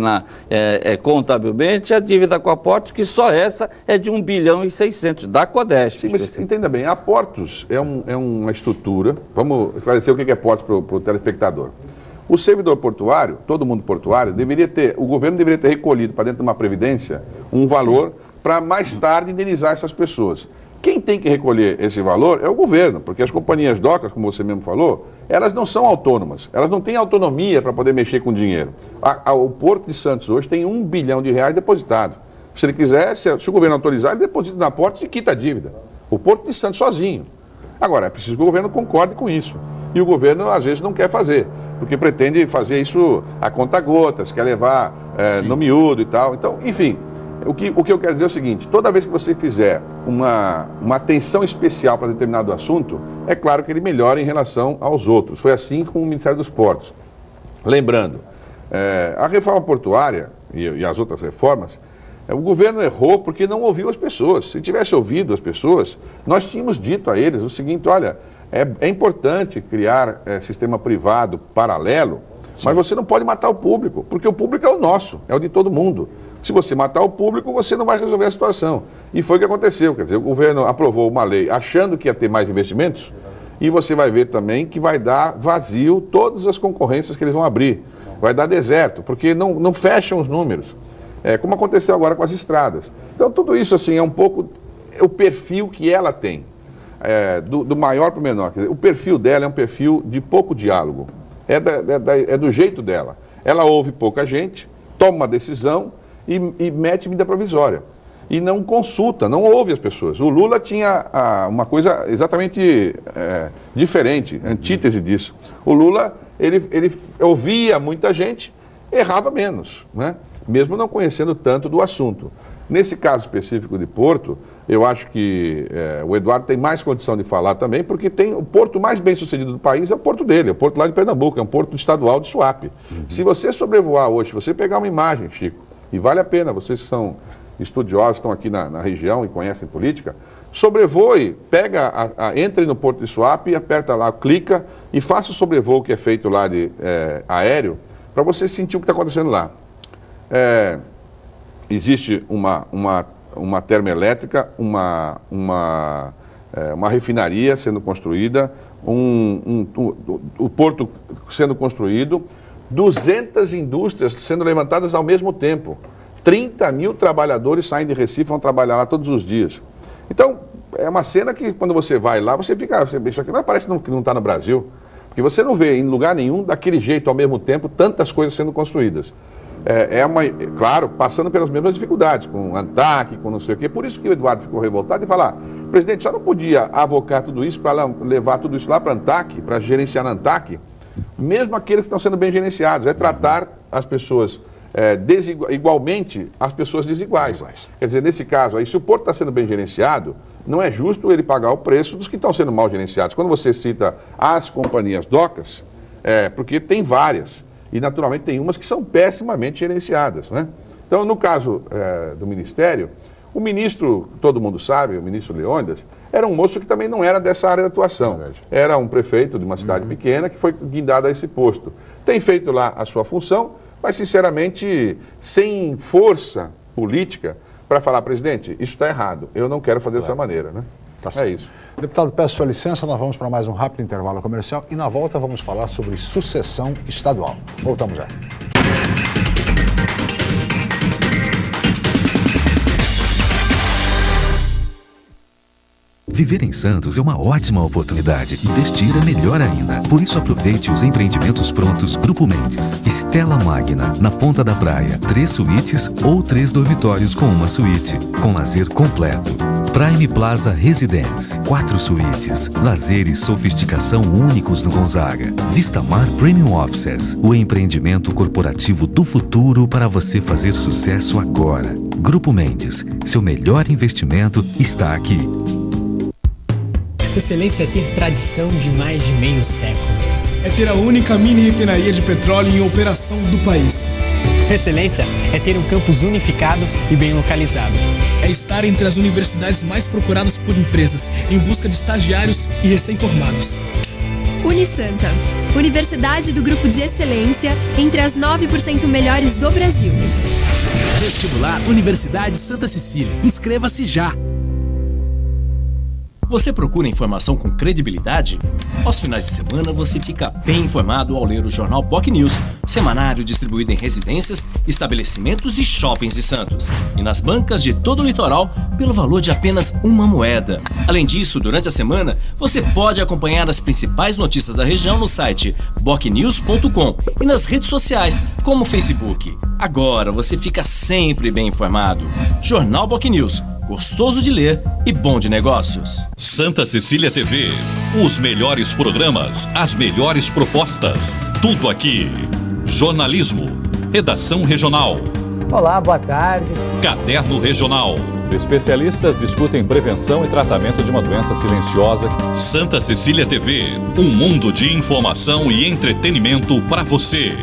contabilmente a dívida com a Portos, que só essa é de 1 bilhão e 600, da Codeste. Sim, mas entenda bem, a Portos é uma estrutura, vamos esclarecer o que é Portos para o telespectador. O servidor portuário, todo mundo portuário, o governo deveria ter recolhido para dentro de uma previdência um valor para mais tarde indenizar essas pessoas. Quem tem que recolher esse valor é o governo, porque as companhias docas, como você mesmo falou, elas não são autônomas, elas não têm autonomia para poder mexer com dinheiro. O Porto de Santos hoje tem 1 bilhão de reais depositado. Se ele quiser, se o governo autorizar, ele deposita na Porto e quita a dívida. O Porto de Santos sozinho. Agora, é preciso que o governo concorde com isso. E o governo, às vezes, não quer fazer, porque pretende fazer isso a conta-gotas, quer levar no miúdo e tal. Então, enfim... O que eu quero dizer é o seguinte, toda vez que você fizer uma atenção especial para determinado assunto, é claro que ele melhora em relação aos outros. Foi assim com o Ministério dos Portos. Lembrando, a reforma portuária e as outras reformas, o governo errou porque não ouviu as pessoas. Se tivesse ouvido as pessoas, nós tínhamos dito a eles o seguinte, olha, é importante criar sistema privado paralelo, mas você não pode matar o público, porque o público é o nosso, é o de todo mundo. Se você matar o público, você não vai resolver a situação. E foi o que aconteceu. Quer dizer, o governo aprovou uma lei achando que ia ter mais investimentos, e você vai ver também que vai dar vazio todas as concorrências que eles vão abrir. Vai dar deserto, porque não fecham os números. Como aconteceu agora com as estradas. Então, tudo isso assim, é um pouco o perfil que ela tem, do maior para o menor. Quer dizer, o perfil dela é um perfil de pouco diálogo. É do jeito dela. Ela ouve pouca gente, toma uma decisão e mete medida provisória. E não consulta, não ouve as pessoas. O Lula tinha uma coisa exatamente diferente, antítese disso. O Lula, ele ouvia muita gente, errava menos, né? Mesmo não conhecendo tanto do assunto. Nesse caso específico de Porto, eu acho que o Eduardo tem mais condição de falar também, porque tem o porto mais bem sucedido do país, é o porto dele, é o porto lá de Pernambuco, é um porto estadual de Suape. Se você sobrevoar hoje, se você pegar uma imagem, Chico, e vale a pena, vocês que são estudiosos, estão aqui na região e conhecem política, sobrevoe, entre no Porto de Suape, aperta lá, clica e faça o sobrevoo que é feito lá de aéreo, para você sentir o que está acontecendo lá. Existe uma termoelétrica, uma refinaria sendo construída, o porto sendo construído, 200 indústrias sendo levantadas ao mesmo tempo. 30 mil trabalhadores saem de Recife e vão trabalhar lá todos os dias. Então, é uma cena que quando você vai lá, você fica... Isso aqui não parece que não está no Brasil. Porque você não vê em lugar nenhum, daquele jeito, ao mesmo tempo, tantas coisas sendo construídas. claro, passando pelas mesmas dificuldades, com ANTAC, com não sei o quê. Por isso que o Eduardo ficou revoltado e falar, presidente, só não podia avocar tudo isso para levar tudo isso lá para a ANTAC, para gerenciar na ANTAC, mesmo aqueles que estão sendo bem gerenciados, tratar as pessoas igualmente as pessoas desiguais. Quer dizer, nesse caso aí, se o porto está sendo bem gerenciado, não é justo ele pagar o preço dos que estão sendo mal gerenciados. Quando você cita as companhias docas, porque tem várias, e naturalmente tem umas que são pessimamente gerenciadas, né? Então, no caso do Ministério, o ministro, todo mundo sabe, o ministro Leônidas, era um moço que também não era dessa área de atuação. Era um prefeito de uma cidade pequena que foi guindado a esse posto. Tem feito lá a sua função, mas sinceramente sem força política para falar, presidente, isso está errado, eu não quero fazer dessa maneira, né? É isso. Deputado, peço sua licença, nós vamos para mais um rápido intervalo comercial e na volta vamos falar sobre sucessão estadual. Voltamos já. Viver em Santos é uma ótima oportunidade. Investir é melhor ainda. Por isso aproveite os empreendimentos prontos Grupo Mendes. Stella Magna, na Ponta da Praia. 3 suítes ou 3 dormitórios com uma suíte. Com lazer completo. Prime Plaza Residence. 4 suítes. Lazer e sofisticação únicos no Gonzaga. Vista Mar Premium Offices. O empreendimento corporativo do futuro para você fazer sucesso agora. Grupo Mendes. Seu melhor investimento está aqui. Excelência é ter tradição de mais de meio século. É ter a única mini refinaria de petróleo em operação do país. Excelência é ter um campus unificado e bem localizado. É estar entre as universidades mais procuradas por empresas, em busca de estagiários e recém-formados. Unisanta, Universidade do Grupo de Excelência, entre as 9% melhores do Brasil. Vestibular Universidade Santa Cecília. Inscreva-se já! Você procura informação com credibilidade? Aos finais de semana você fica bem informado ao ler o jornal BOC News, semanário distribuído em residências, estabelecimentos e shoppings de Santos. E nas bancas de todo o litoral, pelo valor de apenas uma moeda. Além disso, durante a semana, você pode acompanhar as principais notícias da região no site bocnews.com e nas redes sociais, como o Facebook. Agora você fica sempre bem informado. Jornal BOC News. Gostoso de ler e bom de negócios. Santa Cecília TV. Os melhores programas, as melhores propostas. Tudo aqui. Jornalismo. Redação regional. Olá, boa tarde. Caderno regional. Especialistas discutem prevenção e tratamento de uma doença silenciosa. Santa Cecília TV. Um mundo de informação e entretenimento para você.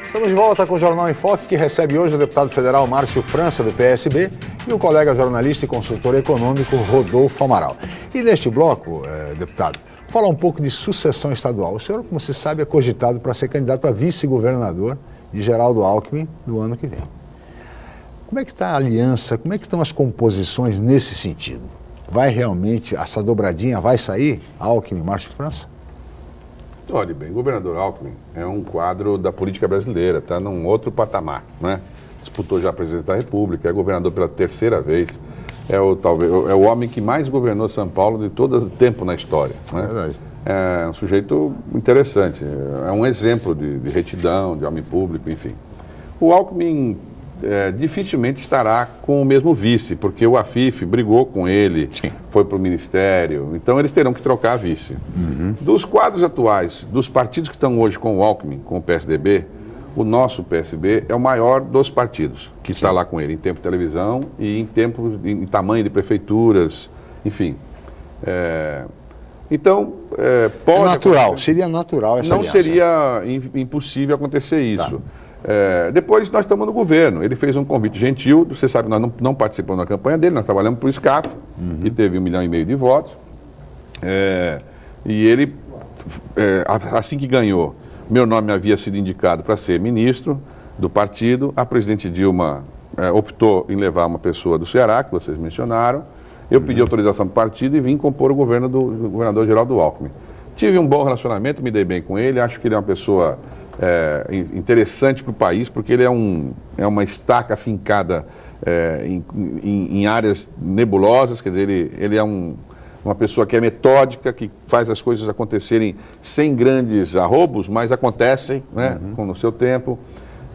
Estamos de volta com o Jornal em Foque, que recebe hoje o deputado federal Márcio França, do PSB, e o colega jornalista e consultor econômico Rodolfo Amaral. E neste bloco, deputado, falar um pouco de sucessão estadual. O senhor, como você sabe, é cogitado para ser candidato a vice-governador de Geraldo Alckmin no ano que vem. Como é que está a aliança, como é que estão as composições nesse sentido? Vai realmente, essa dobradinha vai sair, Alckmin e Márcio França? Olha bem, o governador Alckmin é um quadro da política brasileira, está num outro patamar, né? Disputou já a presidência da República, é governador pela 3ª vez, é o homem que mais governou São Paulo de todo o tempo na história, né? É verdade. É um sujeito interessante, é um exemplo de retidão, de homem público, enfim. O Alckmin dificilmente estará com o mesmo vice, porque o Afif brigou com ele, foi para o ministério, então eles terão que trocar a vice. Dos quadros atuais, dos partidos que estão hoje com o Alckmin, com o PSDB, o nosso PSB é o maior dos partidos, que está lá com ele, em tempo de televisão e em tamanho de prefeituras, enfim. Então, pode natural, acontecer. seria natural essa aliança. Não seria impossível acontecer isso. Depois nós estamos no governo, ele fez um convite gentil, você sabe, nós não participamos da campanha dele, nós trabalhamos para o SCAF, que teve 1,5 milhão de votos, e ele, assim que ganhou, meu nome havia sido indicado para ser ministro do partido, a presidente Dilma optou em levar uma pessoa do Ceará, que vocês mencionaram, eu pedi autorização do partido e vim compor o governo do governador Geraldo Alckmin. Tive um bom relacionamento, me dei bem com ele, acho que ele é uma pessoa interessante para o país, porque ele é uma estaca fincada em áreas nebulosas, quer dizer, ele é um uma pessoa que é metódica, que faz as coisas acontecerem sem grandes arrobos, mas acontecem, né, no seu tempo.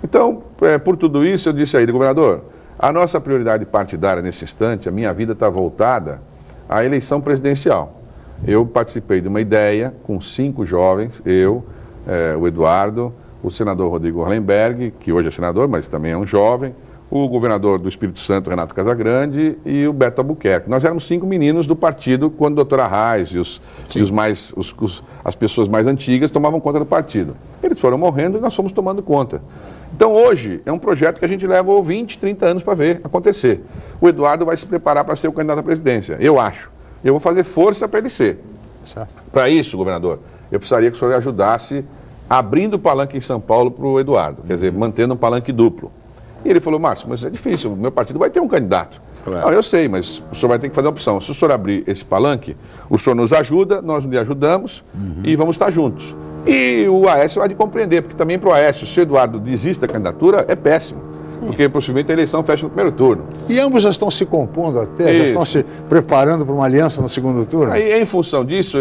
Então, por tudo isso, eu disse a ele, governador, a nossa prioridade partidária nesse instante, a minha vida está voltada à eleição presidencial. Eu participei de uma ideia com 5 jovens, eu, o Eduardo, o senador Rodrigo Hollenberg, que hoje é senador, mas também é um jovem, o governador do Espírito Santo, Renato Casagrande, e o Beto Albuquerque. Nós éramos 5 meninos do partido quando o doutor Arraes e as pessoas mais antigas tomavam conta do partido. Eles foram morrendo e nós fomos tomando conta. Então hoje é um projeto que a gente leva 20, 30 anos para ver acontecer. O Eduardo vai se preparar para ser o candidato à presidência, eu acho. Eu vou fazer força para ele ser. Para isso, governador, eu precisaria que o senhor ajudasse abrindo o palanque em São Paulo para o Eduardo, quer dizer, mantendo um palanque duplo. E ele falou, Márcio, mas é difícil, o meu partido vai ter um candidato. Claro. Não, eu sei, mas o senhor vai ter que fazer uma opção. Se o senhor abrir esse palanque, o senhor nos ajuda, nós lhe ajudamos e vamos estar juntos. E o Aécio vai de compreender, porque também para o Aécio, se o Eduardo desiste da candidatura, é péssimo. Porque possivelmente a eleição fecha no primeiro turno. E ambos já estão se compondo até, já estão se preparando para uma aliança no segundo turno? Aí, em função disso,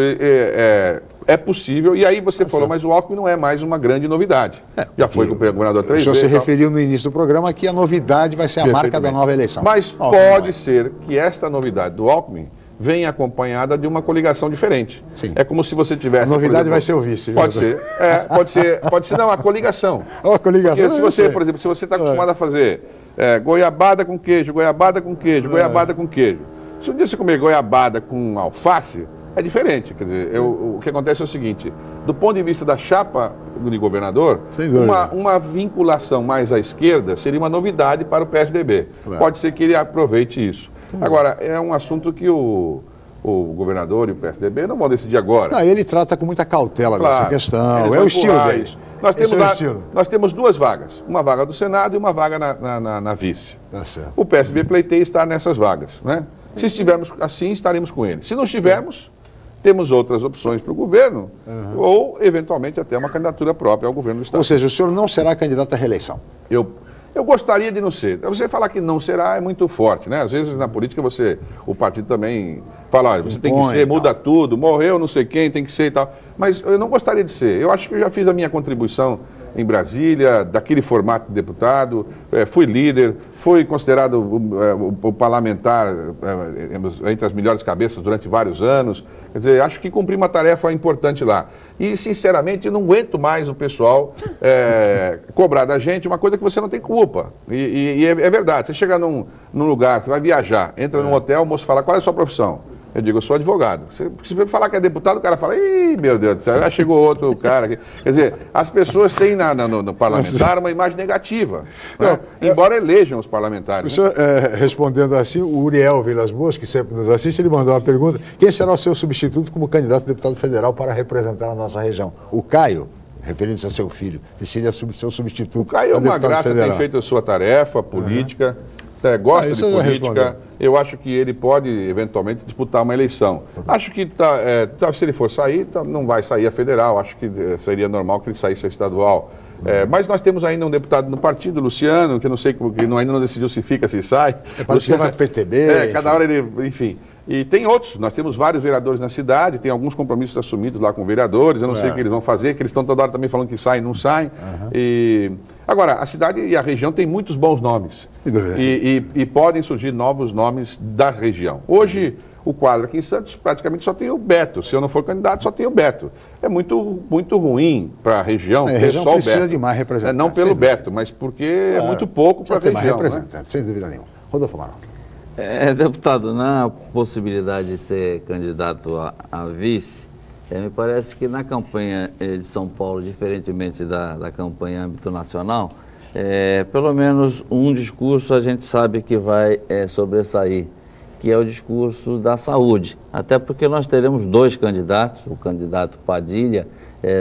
é possível, e aí você falou, mas o Alckmin não é mais uma grande novidade. Já foi com o governador 3 vezes. O senhor se referiu no início do programa que a novidade vai ser a marca da nova eleição. Mas pode ser que esta novidade do Alckmin venha acompanhada de uma coligação diferente. Sim. É como se você tivesse... A novidade vai ser o vice. Pode ser. Pode ser não, a coligação. A coligação. Porque se você, por exemplo, se você está acostumado a fazer goiabada com queijo, goiabada com queijo, goiabada com queijo. Se um dia você comer goiabada com alface, é diferente. Quer dizer, o que acontece é o seguinte, do ponto de vista da chapa de governador, uma vinculação mais à esquerda seria uma novidade para o PSDB. Claro. Pode ser que ele aproveite isso. Agora, é um assunto que o governador e o PSDB não vão decidir agora. Não, ele trata com muita cautela dessa questão, é o estilo dele. Nós temos 2 vagas, uma vaga do Senado e uma vaga na vice. Tá certo. O PSDB pleiteia estar nessas vagas, né? Se estivermos assim, estaremos com ele. Se não estivermos, temos outras opções para o governo, ou, eventualmente, até uma candidatura própria ao governo do Estado. Ou seja, o senhor não será candidato à reeleição? Eu gostaria de não ser. Você falar que não será é muito forte, né? Às vezes na política o partido também fala, olha, você tem que ser, muda tudo, morreu não sei quem, tem que ser e tal. Mas eu não gostaria de ser. Eu acho que eu já fiz a minha contribuição em Brasília, daquele formato de deputado, fui líder, fui considerado o parlamentar entre as melhores cabeças durante vários anos. Quer dizer, acho que cumpri uma tarefa importante lá. E, sinceramente, eu não aguento mais o pessoal cobrar da gente uma coisa que você não tem culpa. E é verdade, você chega num lugar, você vai viajar, entra num hotel, o moço fala, qual é a sua profissão? Eu digo, eu sou advogado. Se você falar que é deputado, o cara fala, ih, meu Deus do céu, já chegou outro cara aqui. Quer dizer, as pessoas têm no parlamentar uma imagem negativa, né? Embora elejam os parlamentares. O senhor, respondendo assim, o Uriel Vilas Boas, que sempre nos assiste, ele mandou uma pergunta, quem será o seu substituto como candidato a deputado federal para representar a nossa região? O Caio, referindo-se a seu filho, que seria seu substituto. O Caio é uma graça, tem feito a sua tarefa política, gosta de política. Eu acho que ele pode, eventualmente, disputar uma eleição. Acho que, se ele for sair, não vai sair a federal. Acho que seria normal que ele saísse a estadual. Mas nós temos ainda um deputado no partido, Luciano, que eu não sei, que ainda não decidiu se fica, se sai. Parece que vai para o PTB. Cada hora ele, enfim. E tem outros, nós temos vários vereadores na cidade, tem alguns compromissos assumidos lá com vereadores, eu não sei o que eles vão fazer, que eles estão toda hora também falando que saem e não saem. Agora, a cidade e a região têm muitos bons nomes e podem surgir novos nomes da região. Hoje, o quadro aqui em Santos praticamente só tem o Beto. Se eu não for candidato, só tem o Beto. É muito ruim para a região ter só o Beto. Precisa de mais representantes. Não pelo Beto, mas porque é muito pouco para a região. Mais representantes, sem dúvida nenhuma. Rodolfo Amaral. Deputado, na possibilidade de ser candidato a vice, me parece que na campanha de São Paulo, diferentemente da campanha âmbito nacional, pelo menos um discurso a gente sabe que vai sobressair, que é o discurso da saúde. Até porque nós teremos 2 candidatos, o candidato Padilha,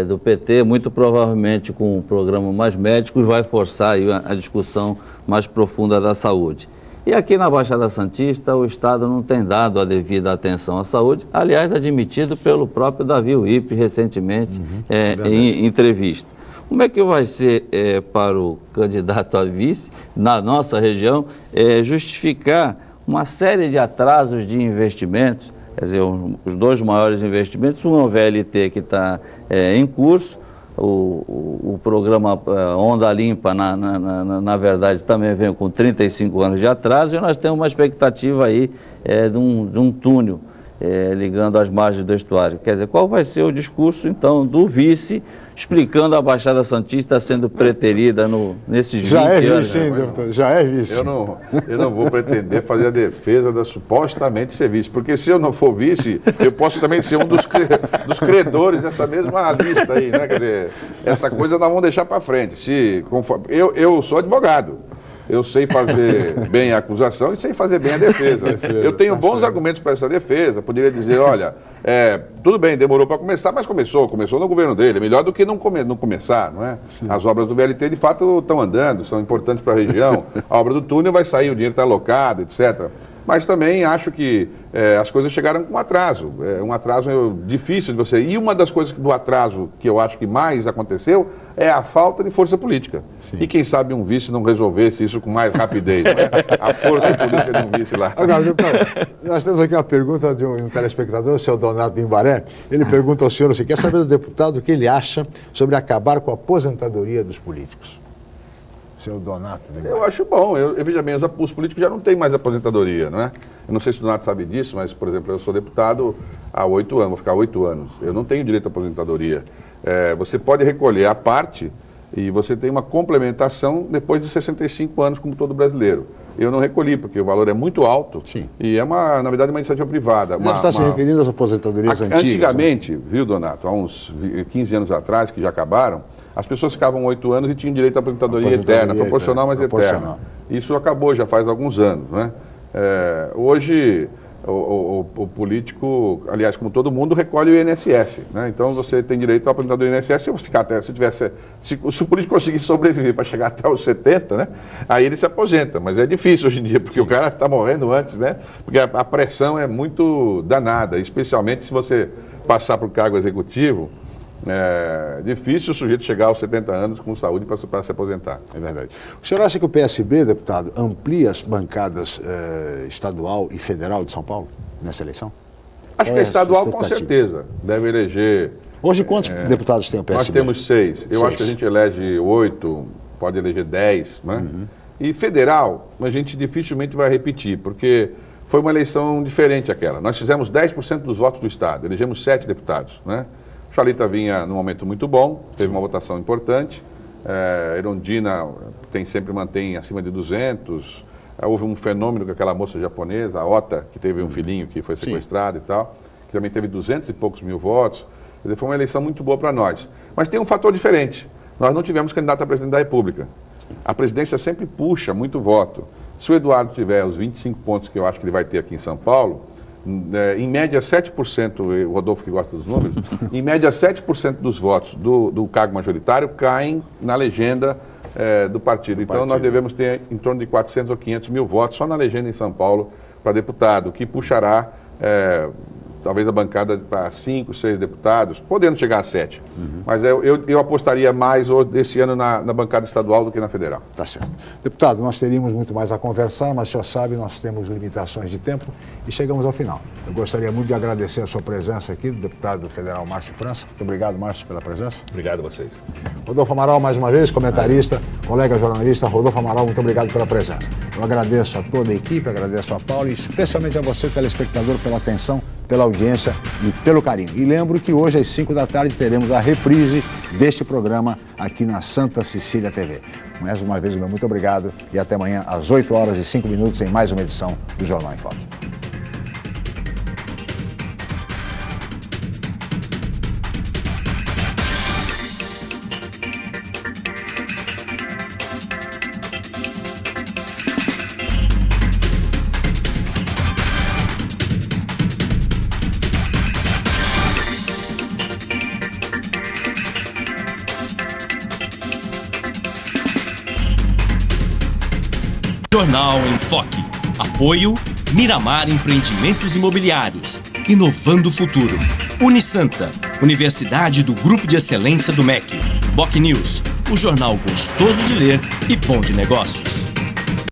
do PT, muito provavelmente com um programa Mais Médicos, vai forçar aí a discussão mais profunda da saúde. E aqui na Baixada Santista, o Estado não tem dado a devida atenção à saúde, aliás, admitido pelo próprio Davi Uip recentemente em entrevista. Como é que vai ser para o candidato a vice, na nossa região, justificar uma série de atrasos de investimentos Quer dizer, os dois maiores investimentos, um é o VLT que está em curso, o programa Onda Limpa, na verdade, também vem com 35 anos de atraso, e nós temos uma expectativa aí de um túnel ligando as margens do estuário. Quer dizer, qual vai ser o discurso, então, do vice, explicando a Baixada Santista sendo preterida nesses 20 anos? Já é vice, hein, deputado? Já é vice. Eu não vou pretender fazer a defesa da supostamente ser vice, porque se eu não for vice, eu posso também ser um dos credores dessa mesma lista aí, né? Quer dizer, essa coisa nós vamos deixar para frente. Eu sou advogado. Eu sei fazer bem a acusação e sei fazer bem a defesa. Eu tenho bons argumentos para essa defesa. Poderia dizer, olha, tudo bem, demorou para começar, mas começou no governo dele. É melhor do que não começar, não é? Sim. As obras do VLT, de fato, estão andando, são importantes para a região. A obra do túnel vai sair, o dinheiro está alocado, etc. Mas também acho que as coisas chegaram com atraso. Um atraso difícil de você. E uma das coisas do atraso que eu acho que mais aconteceu é a falta de força política. Sim. E quem sabe um vice não resolvesse isso com mais rapidez, não é? A força política de um vice lá. Agora, nós temos aqui uma pergunta de um telespectador, o seu Donato de Imbaré. Ele pergunta ao senhor, quer saber do deputado o que ele acha sobre acabar com a aposentadoria dos políticos? Seu Donato de Imbaré. Eu acho bom. Veja bem, os políticos já não têm mais aposentadoria, não é? Eu não sei se o Donato sabe disso, mas, por exemplo, eu sou deputado há 8 anos, vou ficar 8 anos. Eu não tenho direito à aposentadoria. Você pode recolher a parte e você tem uma complementação depois de 65 anos, como todo brasileiro. Eu não recolhi, porque o valor é muito alto. Sim. E na verdade, uma iniciativa privada. Você está se referindo às aposentadorias antigas? Antigamente, né? Viu, Donato, há uns 15 anos atrás, que já acabaram, as pessoas ficavam 8 anos e tinham direito à aposentadoria eterna, proporcional, mas eterna. Isso acabou já faz alguns anos, né? Hoje, o político, aliás, como todo mundo, recolhe o INSS, né? Então você tem direito à aposentadoria do INSS, se o político conseguir sobreviver para chegar até os 70, né? Aí ele se aposenta, mas é difícil hoje em dia, porque o cara está morrendo antes, né? Porque a pressão é muito danada, especialmente se você passar para o cargo executivo. É difícil o sujeito chegar aos 70 anos com saúde para se aposentar. É verdade. O senhor acha que o PSB, deputado, amplia as bancadas estadual e federal de São Paulo nessa eleição? Acho que a estadual, com certeza, deve eleger... Hoje, quantos deputados tem o PSB? Nós temos 6. Eu acho que a gente elege 8, pode eleger 10, né? Uhum. E federal, a gente dificilmente vai repetir, porque foi uma eleição diferente aquela. Nós fizemos 10% dos votos do Estado, elegemos 7 deputados, né? Chalita vinha num momento muito bom, teve uma votação importante. Erundina sempre mantém acima de 200. Houve um fenômeno com aquela moça japonesa, a Ota, que teve um filhinho que foi sequestrado. Sim. E tal, que também teve 200 e poucos mil votos. Quer dizer, foi uma eleição muito boa para nós. Mas tem um fator diferente. Nós não tivemos candidato a presidente da República. A presidência sempre puxa muito voto. Se o Eduardo tiver os 25 pontos que eu acho que ele vai ter aqui em São Paulo, em média 7%, o Rodolfo que gosta dos números, em média 7% dos votos do cargo majoritário caem na legenda do partido. Então nós devemos ter em torno de 400 ou 500 mil votos só na legenda em São Paulo para deputado, que puxará talvez a bancada para 5, 6 deputados, podendo chegar a 7. Uhum. Mas eu apostaria mais esse ano na bancada estadual do que na federal. Tá certo. Deputado, nós teríamos muito mais a conversar, mas o senhor sabe, nós temos limitações de tempo e chegamos ao final. Eu gostaria muito de agradecer a sua presença aqui, do deputado federal Márcio França. Muito obrigado, Márcio, pela presença. Obrigado a vocês. Rodolfo Amaral, mais uma vez, comentarista, colega jornalista. Rodolfo Amaral, muito obrigado pela presença. Eu agradeço a toda a equipe, agradeço a Paulo e especialmente a você, telespectador, pela atenção, pela audiência e pelo carinho. E lembro que hoje às 5 da tarde teremos a reprise deste programa aqui na Santa Cecília TV. Mais uma vez, meu muito obrigado e até amanhã às 8 horas e 5 minutos em mais uma edição do Jornal em Foque. Jornal em Foque. Apoio Miramar Empreendimentos Imobiliários. Inovando o futuro. Unisanta, Universidade do Grupo de Excelência do MEC. BocNews, o jornal gostoso de ler e bom de negócios.